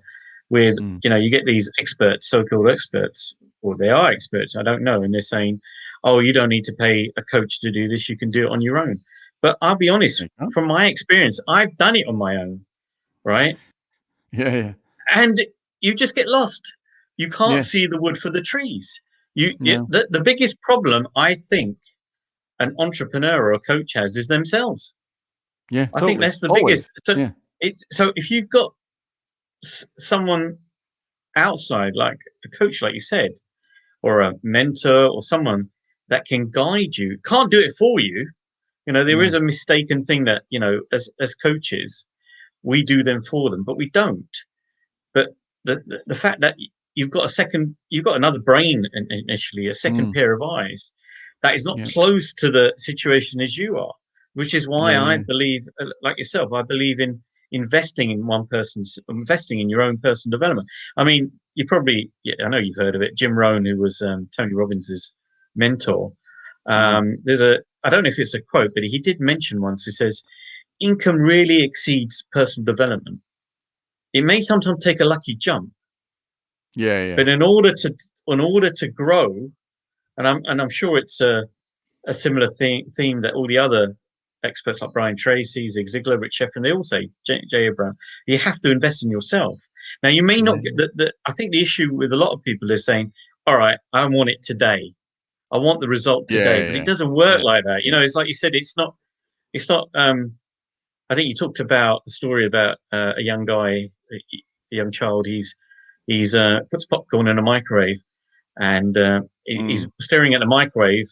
with you get these experts, so-called experts, or they are experts, I don't know, and they're saying, "Oh, you don't need to pay a coach to do this; you can do it on your own." But I'll be honest, from my experience, I've done it on my own, right? Yeah. And you just get lost. You can't Yeah. see the wood for the trees. No. The biggest problem I think an entrepreneur or a coach has is themselves. Yeah, I think totally. that's the Always. biggest. So Yeah. so if you've got someone outside, like a coach, like you said, or a mentor, or someone that can guide you, can't do it for you. There is No. a mistaken thing that as coaches, we do them for them, but we don't. But the fact that you've got another brain initially, a second pair of eyes that is not Yeah. close to the situation as you are, which is why I Yeah. believe, like yourself, I believe in investing in your own personal development. I mean, I know you've heard of it. Jim Rohn, who was Tony Robbins' mentor. I don't know if it's a quote, but he did mention once. He says, "Income really exceeds personal development. It may sometimes take a lucky jump, Yeah. but in order to grow, and I'm sure it's a similar theme that all the other experts like Brian Tracy, Zig Ziglar, Rich Sheffield, they all say, Jay Abraham, you have to invest in yourself. Now, you may not get I think the issue with a lot of people is saying, all right, I want it today. I want the result today, but it doesn't work like that. It's like you said, it's not, I think you talked about the story about a young guy, a young child. He's puts popcorn in a microwave, and he's staring at the microwave,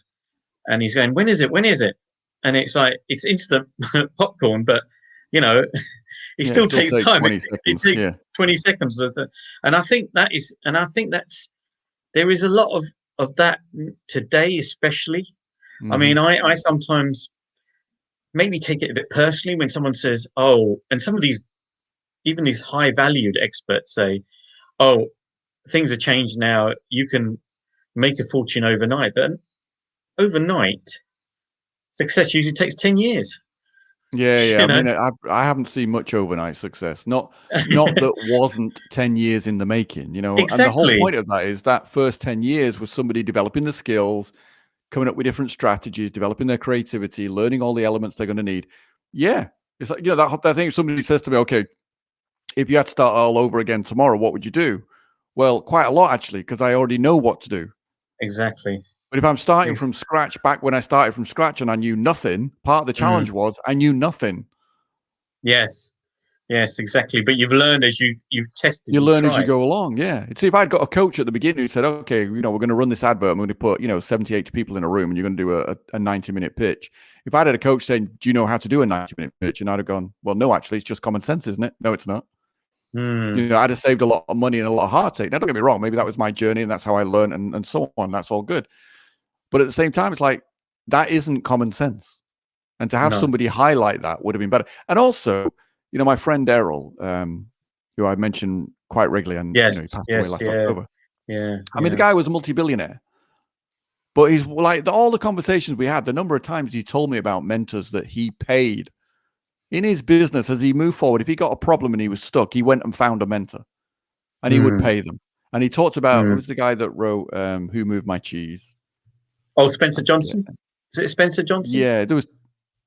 and he's going, "When is it? When is it?" And it's like it's instant popcorn, but it still takes time. 20 It seconds. takes 20 seconds and I think that's there is a lot of that today, especially. I mean, I sometimes maybe take it a bit personally when someone says, "Oh," and some of these, even these high valued experts say, "Oh, things are changed now. You can make a fortune overnight." But overnight, success usually takes 10 years. Yeah. I mean, I haven't seen much overnight success. Not that wasn't 10 years in the making, And the whole Exactly. point of that is that first 10 years was somebody developing the skills, coming up with different strategies, developing their creativity, learning all the elements they're going to need. Yeah. It's like, that thing, if somebody says to me, okay, if you had to start all over again tomorrow, what would you do? Well, quite a lot, actually, because I already know what to do. Exactly. But if I'm starting from scratch, back when I started from scratch and I knew nothing, part of the challenge was I knew nothing. Yes, exactly. But you've learned as you've tested. You learn as you go along, yeah. See, if I'd got a coach at the beginning who said, okay, we're going to run this advert, I'm going to put, 70, 80 people in a room and you're going to do a 90-minute pitch. If I'd had a coach saying, do you know how to do a 90-minute pitch? And I'd have gone, well, no, actually, it's just common sense, isn't it? No, it's not. I'd have saved a lot of money and a lot of heartache. Now, don't get me wrong. Maybe that was my journey and that's how I learned and so on. That's all good. But at the same time, it's like, that isn't common sense. And to have somebody highlight that would have been better. And also, my friend Errol, who I mentioned quite regularly, and he passed away last October. Yeah. I mean, the guy was a multi-billionaire. But he's like, all the conversations we had, the number of times he told me about mentors that he paid in his business as he moved forward. If he got a problem and he was stuck, he went and found a mentor and he would pay them. And he talked about, who was the guy that wrote Who Moved My Cheese? Oh, Spencer Johnson? Is it Spencer Johnson? Yeah, there was,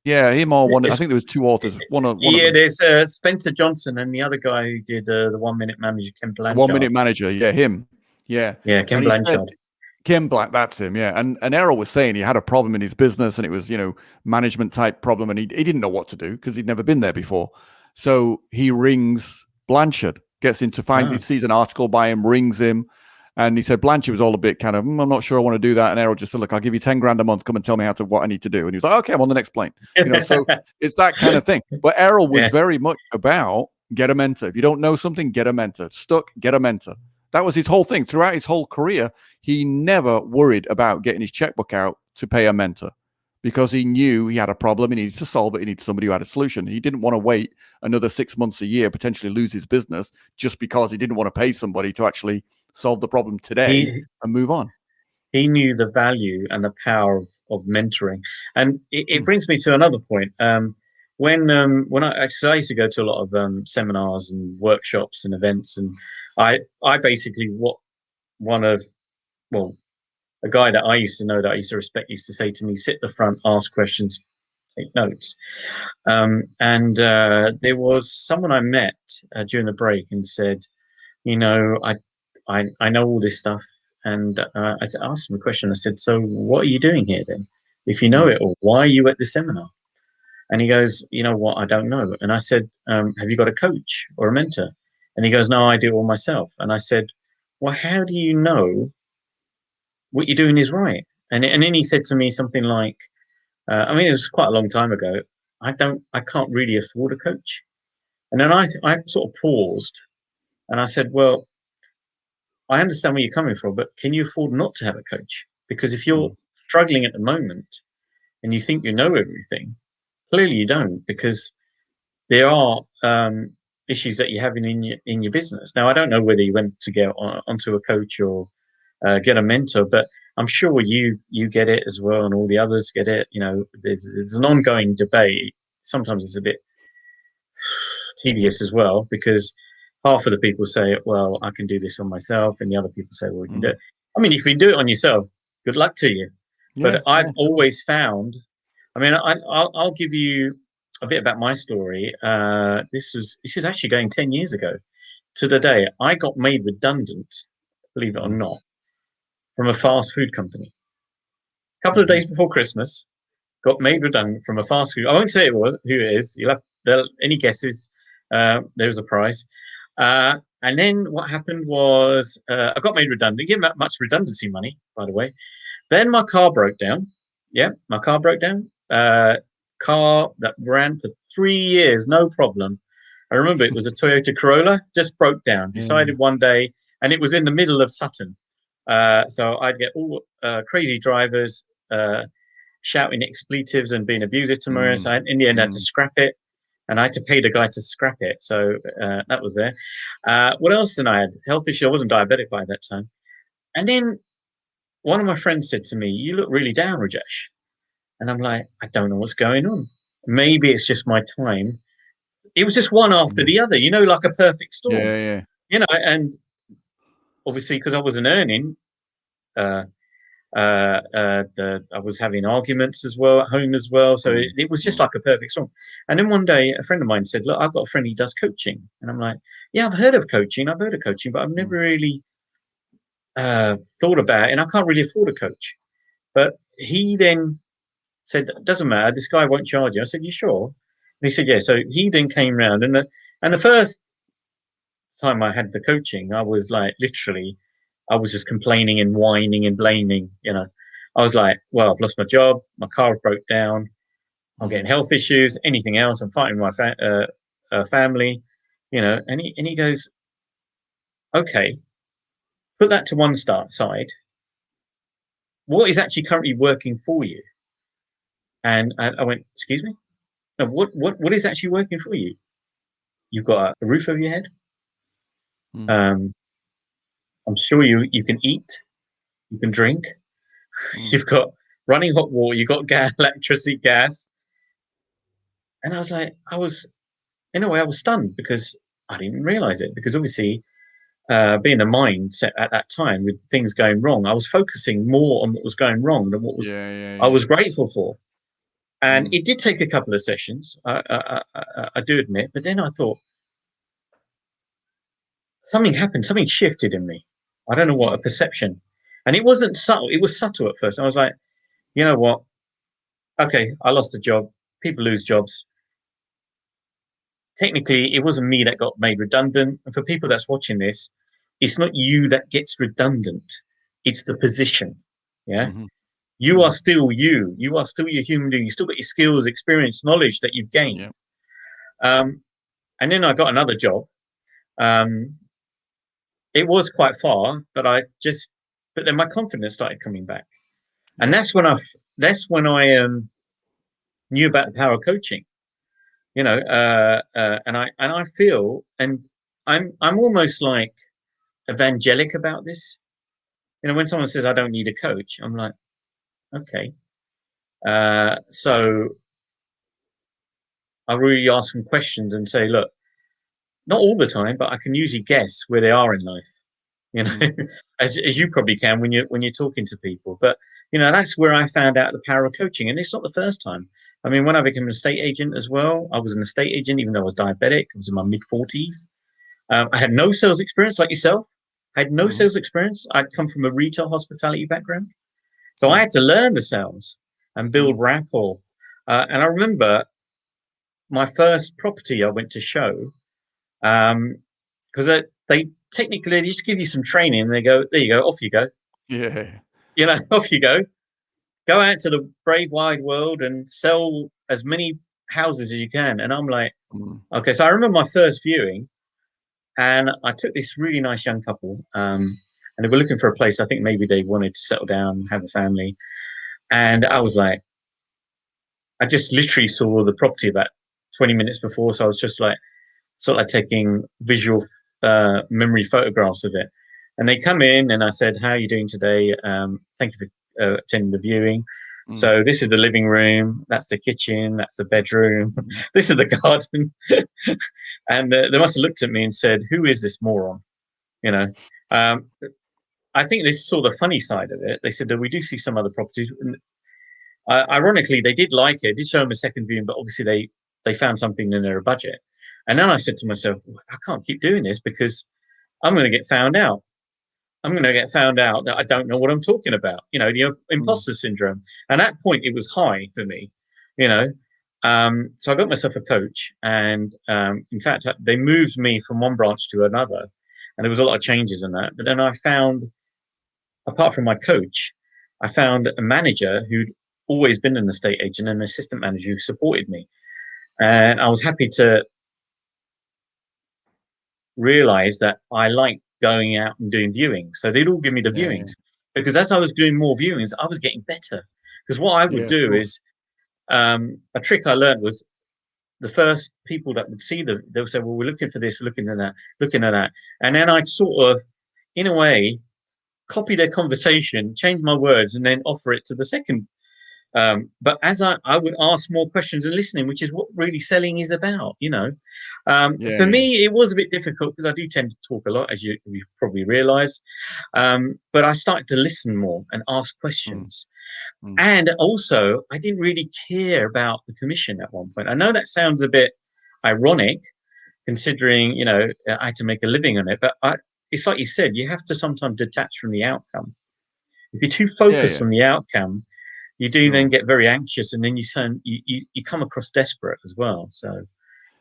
him or one. I think there was two authors. One of them. There's Spencer Johnson and the other guy who did the 1 Minute Manager, Ken Blanchard. 1 Minute Manager, him. Yeah. Yeah, Ken Blanchard. Kim Black, that's him, yeah. And Errol was saying he had a problem in his business and it was, management type problem and he didn't know what to do because he'd never been there before. So he rings Blanchard, gets in to find, he sees an article by him, rings him. And he said, Blanchard was all a bit kind of, I'm not sure I want to do that. And Errol just said, look, I'll give you 10 grand a month. Come and tell me what I need to do. And he was like, okay, I'm on the next plane. So it's that kind of thing. But Errol was very much about get a mentor. If you don't know something, get a mentor. Stuck, get a mentor. That was his whole thing. Throughout his whole career, he never worried about getting his checkbook out to pay a mentor because he knew he had a problem. He needed to solve it. He needed somebody who had a solution. He didn't want to wait another 6 months, a year, potentially lose his business just because he didn't want to pay somebody to actually solve the problem today and move on. He knew the value and the power of mentoring. And it brings me to another point. When I used to go to a lot of seminars and workshops and events, and I basically a guy that I used to know that I used to respect used to say to me, sit at the front, ask questions, take notes. And there was someone I met during the break and said, you know, I know all this stuff. And I asked him a question. I said, so what are you doing here then? If you know it all, why are you at the seminar? And he goes, you know what, I don't know. And I said, have you got a coach or a mentor? And he goes, no, I do it all myself. And I said, well, how do you know what you're doing is right? And then he said to me something like, I mean, it was quite a long time ago. I can't really afford a coach. And then I sort of paused and I said, well, I understand where you're coming from, but can you afford not to have a coach? Because if you're struggling at the moment and you think you know everything, clearly you don't, because there are issues that you're having in your business. Now, I don't know whether you went to get onto a coach or get a mentor, but I'm sure you get it as well, and all the others get it. You know, there's an ongoing debate. Sometimes it's a bit tedious as well, because half of the people say, well, I can do this on myself, and the other people say, well, you can do it. I mean, if you can do it on yourself, good luck to you. But I've always found, I mean, I'll give you a bit about my story. This is actually going 10 years ago to the day. I got made redundant, believe it or not, from a fast food company. A couple of days before Christmas, got made redundant from a fast food. I won't say who it is. You'll have any guesses. There's a prize. And then what happened was I got made redundant. Didn't get much redundancy money, by the way. Then my car broke down. Yeah, my car broke down. Car that ran for 3 years, no problem. I remember it was a Toyota Corolla, just broke down. Decided one day, and it was in the middle of Sutton. So I'd get all crazy drivers shouting expletives and being abusive to me. So in the end, I had to scrap it. And I had to pay the guy to scrap it. So that was there. What else did I had? Health issue. I wasn't diabetic by that time. And then one of my friends said to me, you look really down, Rajesh. And I'm like, I don't know what's going on. Maybe it's just my time. It was just one after the other, you know, like a perfect storm. Yeah. You know, and obviously because I wasn't earning, I was having arguments as well at home as well. So it was just like a perfect storm. And then one day a friend of mine said, look, I've got a friend who does coaching. And I'm like, yeah, I've heard of coaching, but I've never really thought about it. And I can't really afford a coach. But he then said, it doesn't matter, this guy won't charge you. I said, you sure? And he said, yeah. So he then came round, and the first time I had the coaching, I was like, literally, I was just complaining and whining and blaming, you know. I was like, well, I've lost my job, my car broke down, I'm getting health issues, anything else, I'm fighting my family, you know. And he goes, okay, put that to one side. What is actually currently working for you? And I went, excuse me? No, what is actually working for you? You've got a roof over your head. I'm sure you can eat, you can drink. You've got running hot water, you've got electricity, gas. And I was like, in a way, I was stunned because I didn't realize it. Because obviously, being the mindset at that time with things going wrong, I was focusing more on what was going wrong than what was I was grateful for. And it did take a couple of sessions, I do admit. But then I thought, something happened, something shifted in me. I don't know what, a perception. And it wasn't subtle, it was subtle at first. I was like, you know what? Okay, I lost a job. People lose jobs. Technically, it wasn't me that got made redundant. And for people that's watching this, it's not you that gets redundant. It's the position. Yeah. You are still you. You are still your human being. You still got your skills, experience, knowledge that you've gained. And then I got another job. It was quite far, but then my confidence started coming back. And that's when I knew about the power of coaching, and I feel, and I'm almost like evangelic about this. When someone says I don't need a coach, I'm like, okay. So I really ask them questions and say, look, not all the time, but I can usually guess where they are in life. As you probably can when you're talking to people. But that's where I found out the power of coaching, and it's not the first time. I mean, when I became an estate agent as well, I was an estate agent even though I was diabetic. I was in my mid-40s. I had no sales experience like yourself. I had no sales experience. I'd come from a retail hospitality background, so I had to learn the sales and build rapport. And I remember my first property I went to show, because they technically just give you some training and they go, there you go, off you go. Yeah. Off you go. Go out to the brave wide world and sell as many houses as you can. And I'm like, okay. So I remember my first viewing, and I took this really nice young couple, and they were looking for a place. I think maybe they wanted to settle down, have a family. And I was like, I just literally saw the property about 20 minutes before. So I was just like, sort of like taking visual memory photographs of it. And they come in and I said, how are you doing today? Thank you for attending the viewing. So this is the living room, that's the kitchen, that's the bedroom, this is the garden. And they must have looked at me and said, who is this moron? I think they saw the funny side of it. They said that we do see some other properties. Ironically, they did like it, did show them a second viewing, but obviously they found something in their budget. And then I said to myself, I can't keep doing this because I'm going to get found out. I'm going to get found out that I don't know what I'm talking about. The imposter syndrome. And at that point, it was high for me. So I got myself a coach, and in fact, they moved me from one branch to another, and there was a lot of changes in that. But then I found, apart from my coach, I found a manager who'd always been an estate agent and an assistant manager who supported me. And I was happy to realize that I like going out and doing viewings. So they'd all give me the viewings, because as I was doing more viewings, I was getting better. Because what I would do is, a trick I learned was, the first people that would see they'll say, well, we're looking for this, we're looking at that. And then I'd sort of, in a way, copy their conversation, change my words, and then offer it to the second. But as I would ask more questions and listening, which is what really selling is about, for me, it was a bit difficult because I do tend to talk a lot, as you probably realize. But I started to listen more and ask questions. And also, I didn't really care about the commission at one point. I know that sounds a bit ironic, considering, I had to make a living on it. But it's like you said, you have to sometimes detach from the outcome. If you're too focused on the outcome, you do then get very anxious, and then you come across desperate as well. So,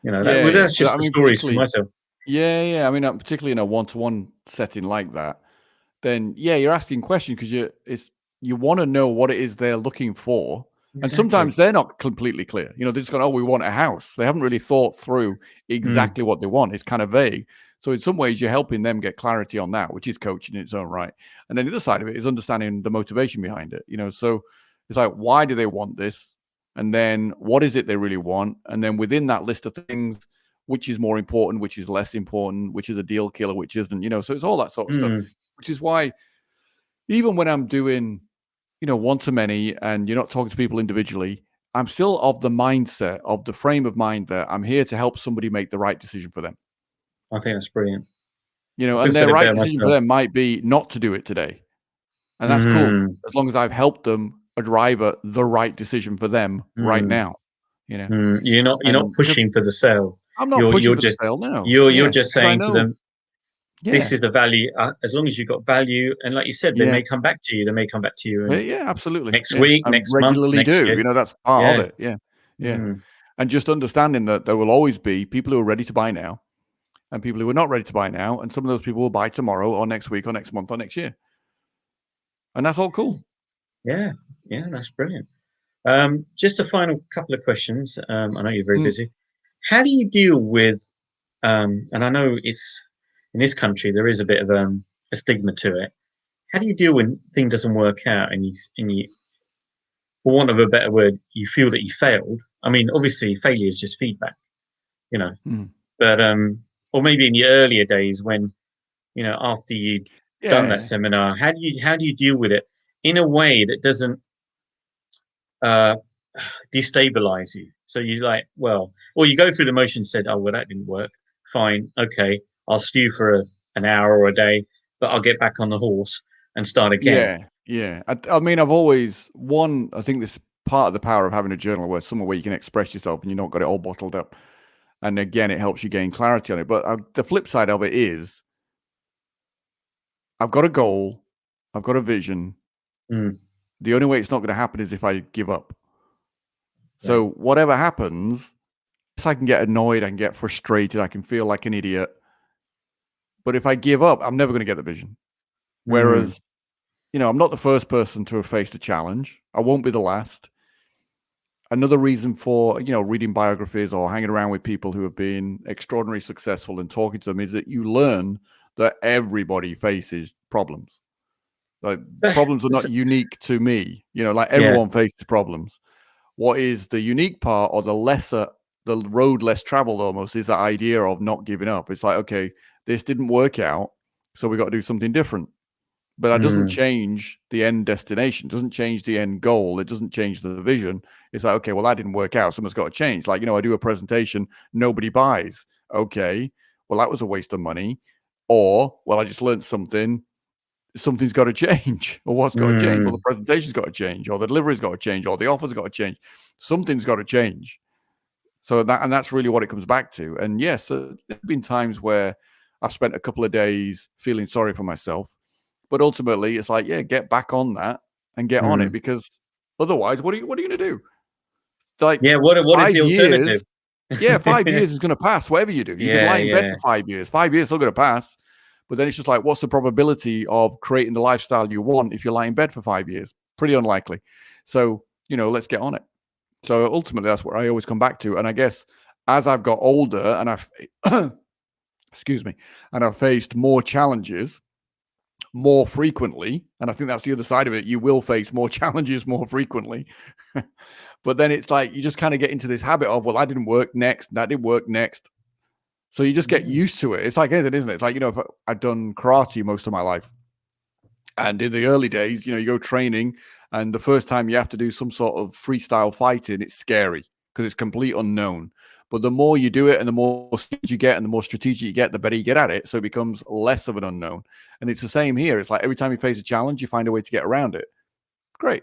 that's just the stories for myself. Yeah. I mean, particularly in a one-to-one setting like that, then you're asking questions because you want to know what it is they're looking for. Exactly. And sometimes they're not completely clear. They're just going, oh, we want a house. They haven't really thought through exactly what they want. It's kind of vague. So in some ways, you're helping them get clarity on that, which is coaching in its own right. And then the other side of it is understanding the motivation behind it. So it's like, why do they want this? And then what is it they really want? And then within that list of things, which is more important, which is less important, which is a deal killer, which isn't, so it's all that sort of stuff, which is why even when I'm doing, one-to-many and you're not talking to people individually, I'm still of the mindset, of the frame of mind that I'm here to help somebody make the right decision for them. I think that's brilliant. And their right decision for them might be not to do it today. And that's cool, as long as I've helped them arrive at the right decision for them right now. You're not pushing for the sale. I'm not pushing for the sale, no. You're just saying to them, this is the value. As long as you've got value, and like you said, they may come back to you. They may come back to you. Absolutely. Next week, next month, regularly next do. year. That's part of it. And just understanding that there will always be people who are ready to buy now, and people who are not ready to buy now, and some of those people will buy tomorrow, or next week, or next month, or next year. And that's all cool. Yeah, that's brilliant. Just a final couple of questions. I know you're very busy. How do you deal with and I know it's in this country there is a bit of a stigma to it. How do you deal when thing doesn't work out and you, for want of a better word, you feel that you failed? I mean, obviously, failure is just feedback, you know. But or maybe in the earlier days when, after you'd done that seminar, how do you deal with it in a way that doesn't uh, destabilize you? So you like, well, or you go through the motion, said, oh well, that didn't work. Fine, okay, I'll stew for an hour or a day, but I'll get back on the horse and start again. Yeah. I mean, I think this part of the power of having a journal where somewhere where you can express yourself and you're not got it all bottled up. And again, it helps you gain clarity on it. But the flip side of it is, I've got a goal, I've got a vision. The only way it's not going to happen is if I give up. So whatever happens, I can get annoyed, I can get frustrated, I can feel like an idiot. But if I give up, I'm never going to get the vision. Whereas, I'm not the first person to have faced a challenge. I won't be the last. Another reason for, reading biographies or hanging around with people who have been extraordinarily successful and talking to them is that you learn that everybody faces problems. Like, problems are not unique to me. Like everyone faces problems. What is the unique part, or the road less traveled almost, is that idea of not giving up. It's like, okay, this didn't work out, so we got to do something different. But that doesn't change the end destination, doesn't change the end goal. It doesn't change the vision. It's like, okay, well, that didn't work out. Something's got to change. Like, I do a presentation, nobody buys. Okay, well, that was a waste of money. Or, well, I just learned something. Something's got to change. Or what's got to change? Well, the presentation's got to change, or the delivery's got to change, or the offer's got to change. Something's got to change. So that's really what it comes back to. And yes, there have been times where I've spent a couple of days feeling sorry for myself. But ultimately, it's like, get back on that and get on it, because otherwise, what are you going to do? Like, what is the alternative? 5 years is going to pass. Whatever you do, you could lie in bed for 5 years. 5 years is still going to pass. But then it's just like, what's the probability of creating the lifestyle you want if you lie in bed for 5 years? Pretty unlikely. So, let's get on it. So ultimately, that's what I always come back to. And I guess as I've got older and I've, excuse me, and I've faced more challenges more frequently, and I think that's the other side of it. You will face more challenges more frequently. But then it's like you just kind of get into this habit of, well, that didn't work next, that didn't work next. So you just get used to it. It's like anything, isn't it? It's like, if I've done karate most of my life. And in the early days, you go training, and the first time you have to do some sort of freestyle fighting, it's scary because it's complete unknown. But the more you do it and the more skills you get and the more strategic you get, the better you get at it. So it becomes less of an unknown. And it's the same here. It's like every time you face a challenge, you find a way to get around it. Great.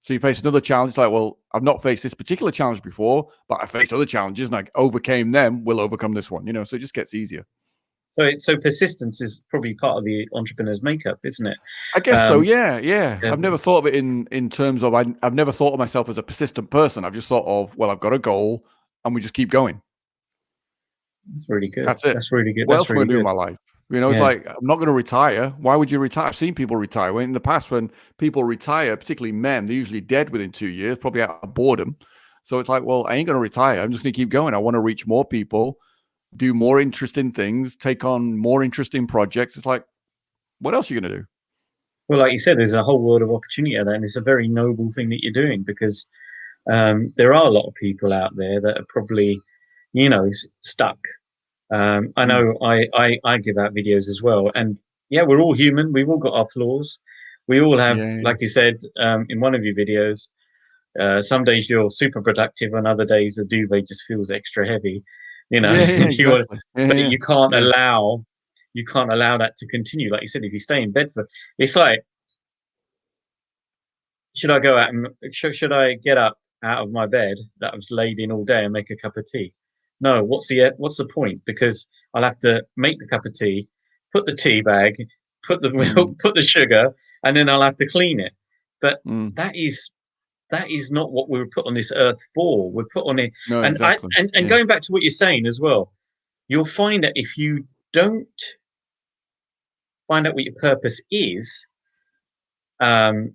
So you face another challenge, it's like, well, I've not faced this particular challenge before, but I faced other challenges and I overcame them. We'll overcome this one, so it just gets easier. So persistence is probably part of the entrepreneur's makeup, isn't it? I guess so. Yeah. I've never thought of it in terms of, I've never thought of myself as a persistent person. I've just thought of, well, I've got a goal and we just keep going. That's really good. That's it. That's really good. What else am I going to do in my life? It's like, I'm not going to retire. Why would you retire? I've seen people retire. In the past, when people retire, particularly men, they're usually dead within 2 years, probably out of boredom. So it's like, well, I ain't going to retire. I'm just going to keep going. I want to reach more people, do more interesting things, take on more interesting projects. It's like, what else are you going to do? Well, like you said, there's a whole world of opportunity out there, and it's a very noble thing that you're doing, because there are a lot of people out there that are probably, stuck. I know I give out videos as well, and we're all human. We've all got our flaws. We all have, like you said, in one of your videos, some days you're super productive, and other days the duvet just feels extra heavy. Exactly. But you can't allow that to continue. Like you said, if you stay in bed it's like, should I go out and should I get up out of my bed that I was laid in all day and make a cup of tea? No, what's the point? Because I'll have to make the cup of tea, put the tea bag, put the milk, put the sugar, and then I'll have to clean it. But that is not what we were put on this earth for. We're put on it. No, and exactly. Going back to what you're saying as well, you'll find that if you don't find out what your purpose is, and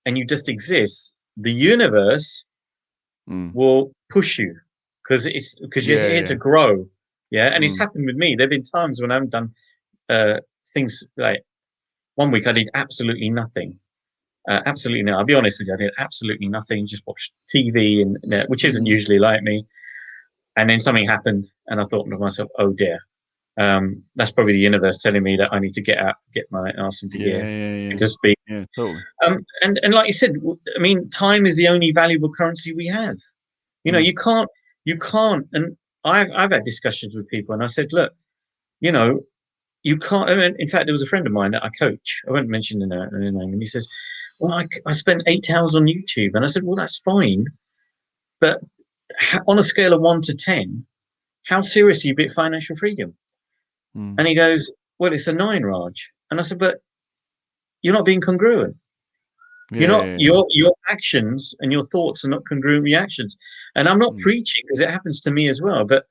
you just exist, the universe will push you, because you're here to grow. Yeah, and it's happened with me. There've been times when I haven't done things like one week I did absolutely nothing. Absolutely no. I'll be honest with you, I did absolutely nothing. Just watched TV, and which isn't usually like me. And then something happened, and I thought to myself, "Oh dear, that's probably the universe telling me that I need to get my ass into gear, into speed." Yeah, totally. And like you said, I mean, time is the only valuable currency we have. You know, you can't. And I've had discussions with people, and I said, look, you know, you can't. I mean, in fact, there was a friend of mine that I coach. I won't mention the name, and he says, "Well, I spent 8 hours on YouTube," and I said, "Well, that's fine, but on a scale of 1 to 10, how serious are you about financial freedom?" And he goes, "Well, it's a 9, Raj." And I said, "But you're not being congruent. You're not your actions and your thoughts are not congruent reactions." And I'm not preaching, because it happens to me as well. But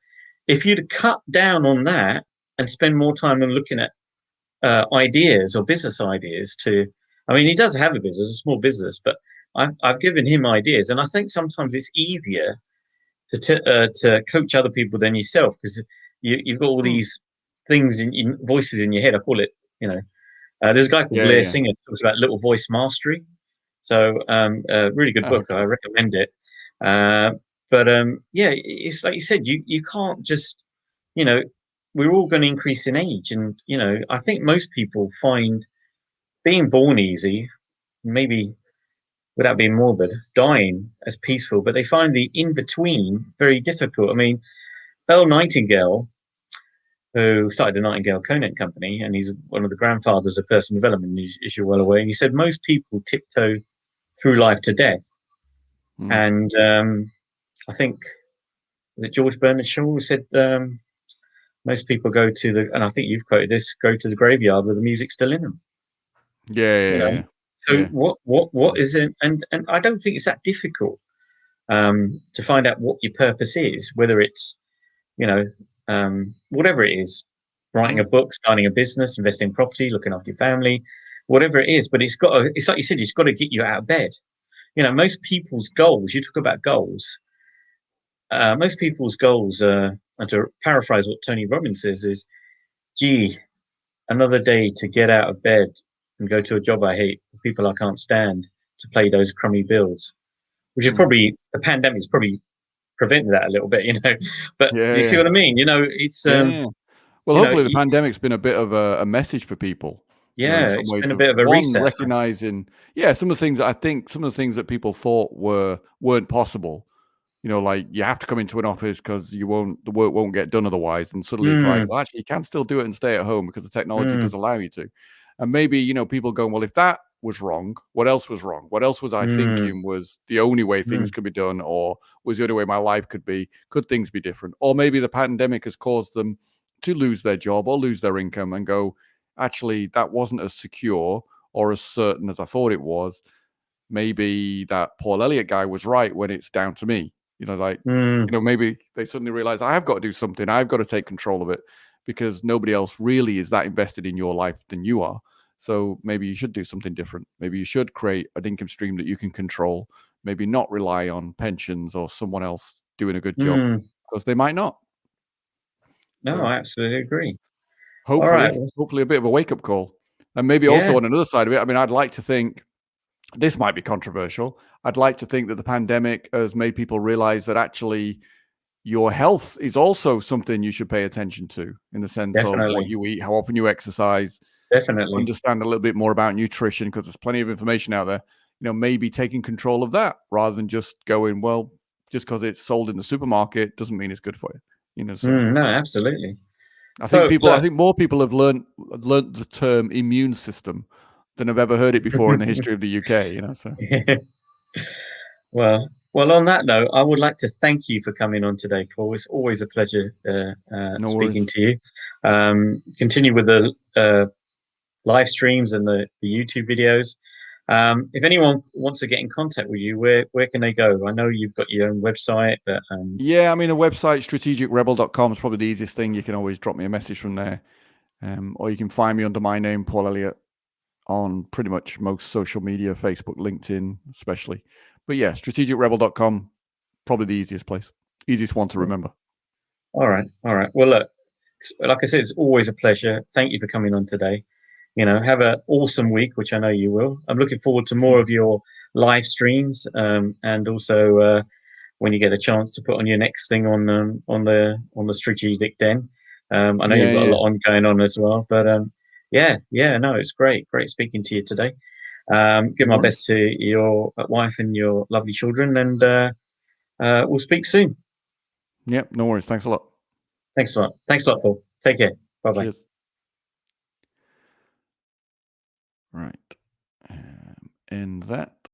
if you'd cut down on that and spend more time on looking at ideas or business ideas I mean, he does have a business, a small business, but I've given him ideas, and I think sometimes it's easier to coach other people than yourself, because you've got all these things in voices in your head. I call it, there's a guy called Blair Singer who talks about little voice mastery. So a really good book. I recommend it. But it's like you said, you can't just, we're all going to increase in age, and I think most people find being born easy, maybe without being morbid, dying as peaceful, but they find the in between very difficult. I mean, Earl Nightingale, who started the Nightingale Conant Company, and he's one of the grandfathers of personal development, as you're well aware. And he said most people tiptoe through life to death, and I think that George Bernard Shaw said most people go to and I think you've quoted this, go to the graveyard with the music still in them. So what is it? And I don't think it's that difficult to find out what your purpose is, whether it's whatever it is, writing a book, starting a business, investing in property, looking after your family, whatever it is. But it's like you said, it's got to get you out of bed. Most people's goals, you talk about goals, most people's goals, and to paraphrase what Tony Robbins says, is, gee, another day to get out of bed and go to a job I hate, people I can't stand, to pay those crummy bills, which is probably, the pandemic's probably prevented that a little bit, but you see what I mean? It's, well, hopefully the pandemic's been a bit of a message for people. Yeah, in some ways, been a bit of a reset. Recognizing, some of the things that people thought weren't possible. Like you have to come into an office because the work won't get done otherwise. And suddenly it's like, well, actually, you can still do it and stay at home because the technology does allow you to. And maybe, people going, well, if that was wrong, what else was wrong? What else was I thinking was the only way things could be done, or was the only way my life could be? Could things be different? Or maybe the pandemic has caused them to lose their job or lose their income and go, actually, that wasn't as secure or as certain as I thought it was. Maybe that Paul Elliot guy was right when it's down to me. Maybe they suddenly realize I have got to do something. I've got to take control of it, because nobody else really is that invested in your life than you are. So maybe you should do something different. Maybe you should create an income stream that you can control. Maybe not rely on pensions or someone else doing a good job, because they might not. No, I absolutely agree. Hopefully a bit of a wake-up call. And maybe also on another side of it, I mean, I'd like to think, this might be controversial, I'd like to think that the pandemic has made people realize that actually your health is also something you should pay attention to, in the sense of what you eat, how often you exercise. Definitely. Understand a little bit more about nutrition, because there's plenty of information out there. Maybe taking control of that rather than just going, well, just because it's sold in the supermarket doesn't mean it's good for you. No, absolutely. I think more people have learned the term immune system than have ever heard it before in the history of the UK. So. Well, on that note, I would like to thank you for coming on today, Paul. It's always a pleasure speaking to you. Continue with the live streams and the YouTube videos. If anyone wants to get in contact with you, where can they go? I know you've got your own website, but I mean, a website, strategicrebel.com, is probably the easiest thing. You can always drop me a message from there, or you can find me under my name, Paul Elliot, on pretty much most social media, Facebook, LinkedIn, especially. But yeah, strategicrebel.com, probably the easiest place, easiest one to remember. All right. Well, look, like I said, it's always a pleasure. Thank you for coming on today. Have an awesome week, which I know you will. I'm looking forward to more of your live streams, and also when you get a chance to put on your next thing on the strategic den. I know you've got a lot on going on as well, but no, it's great speaking to you today. Give my best to your wife and your lovely children, and we'll speak soon. Yep, no worries. Thanks a lot. Thanks a lot, Paul. Take care. Bye-bye. Cheers. Right. End that.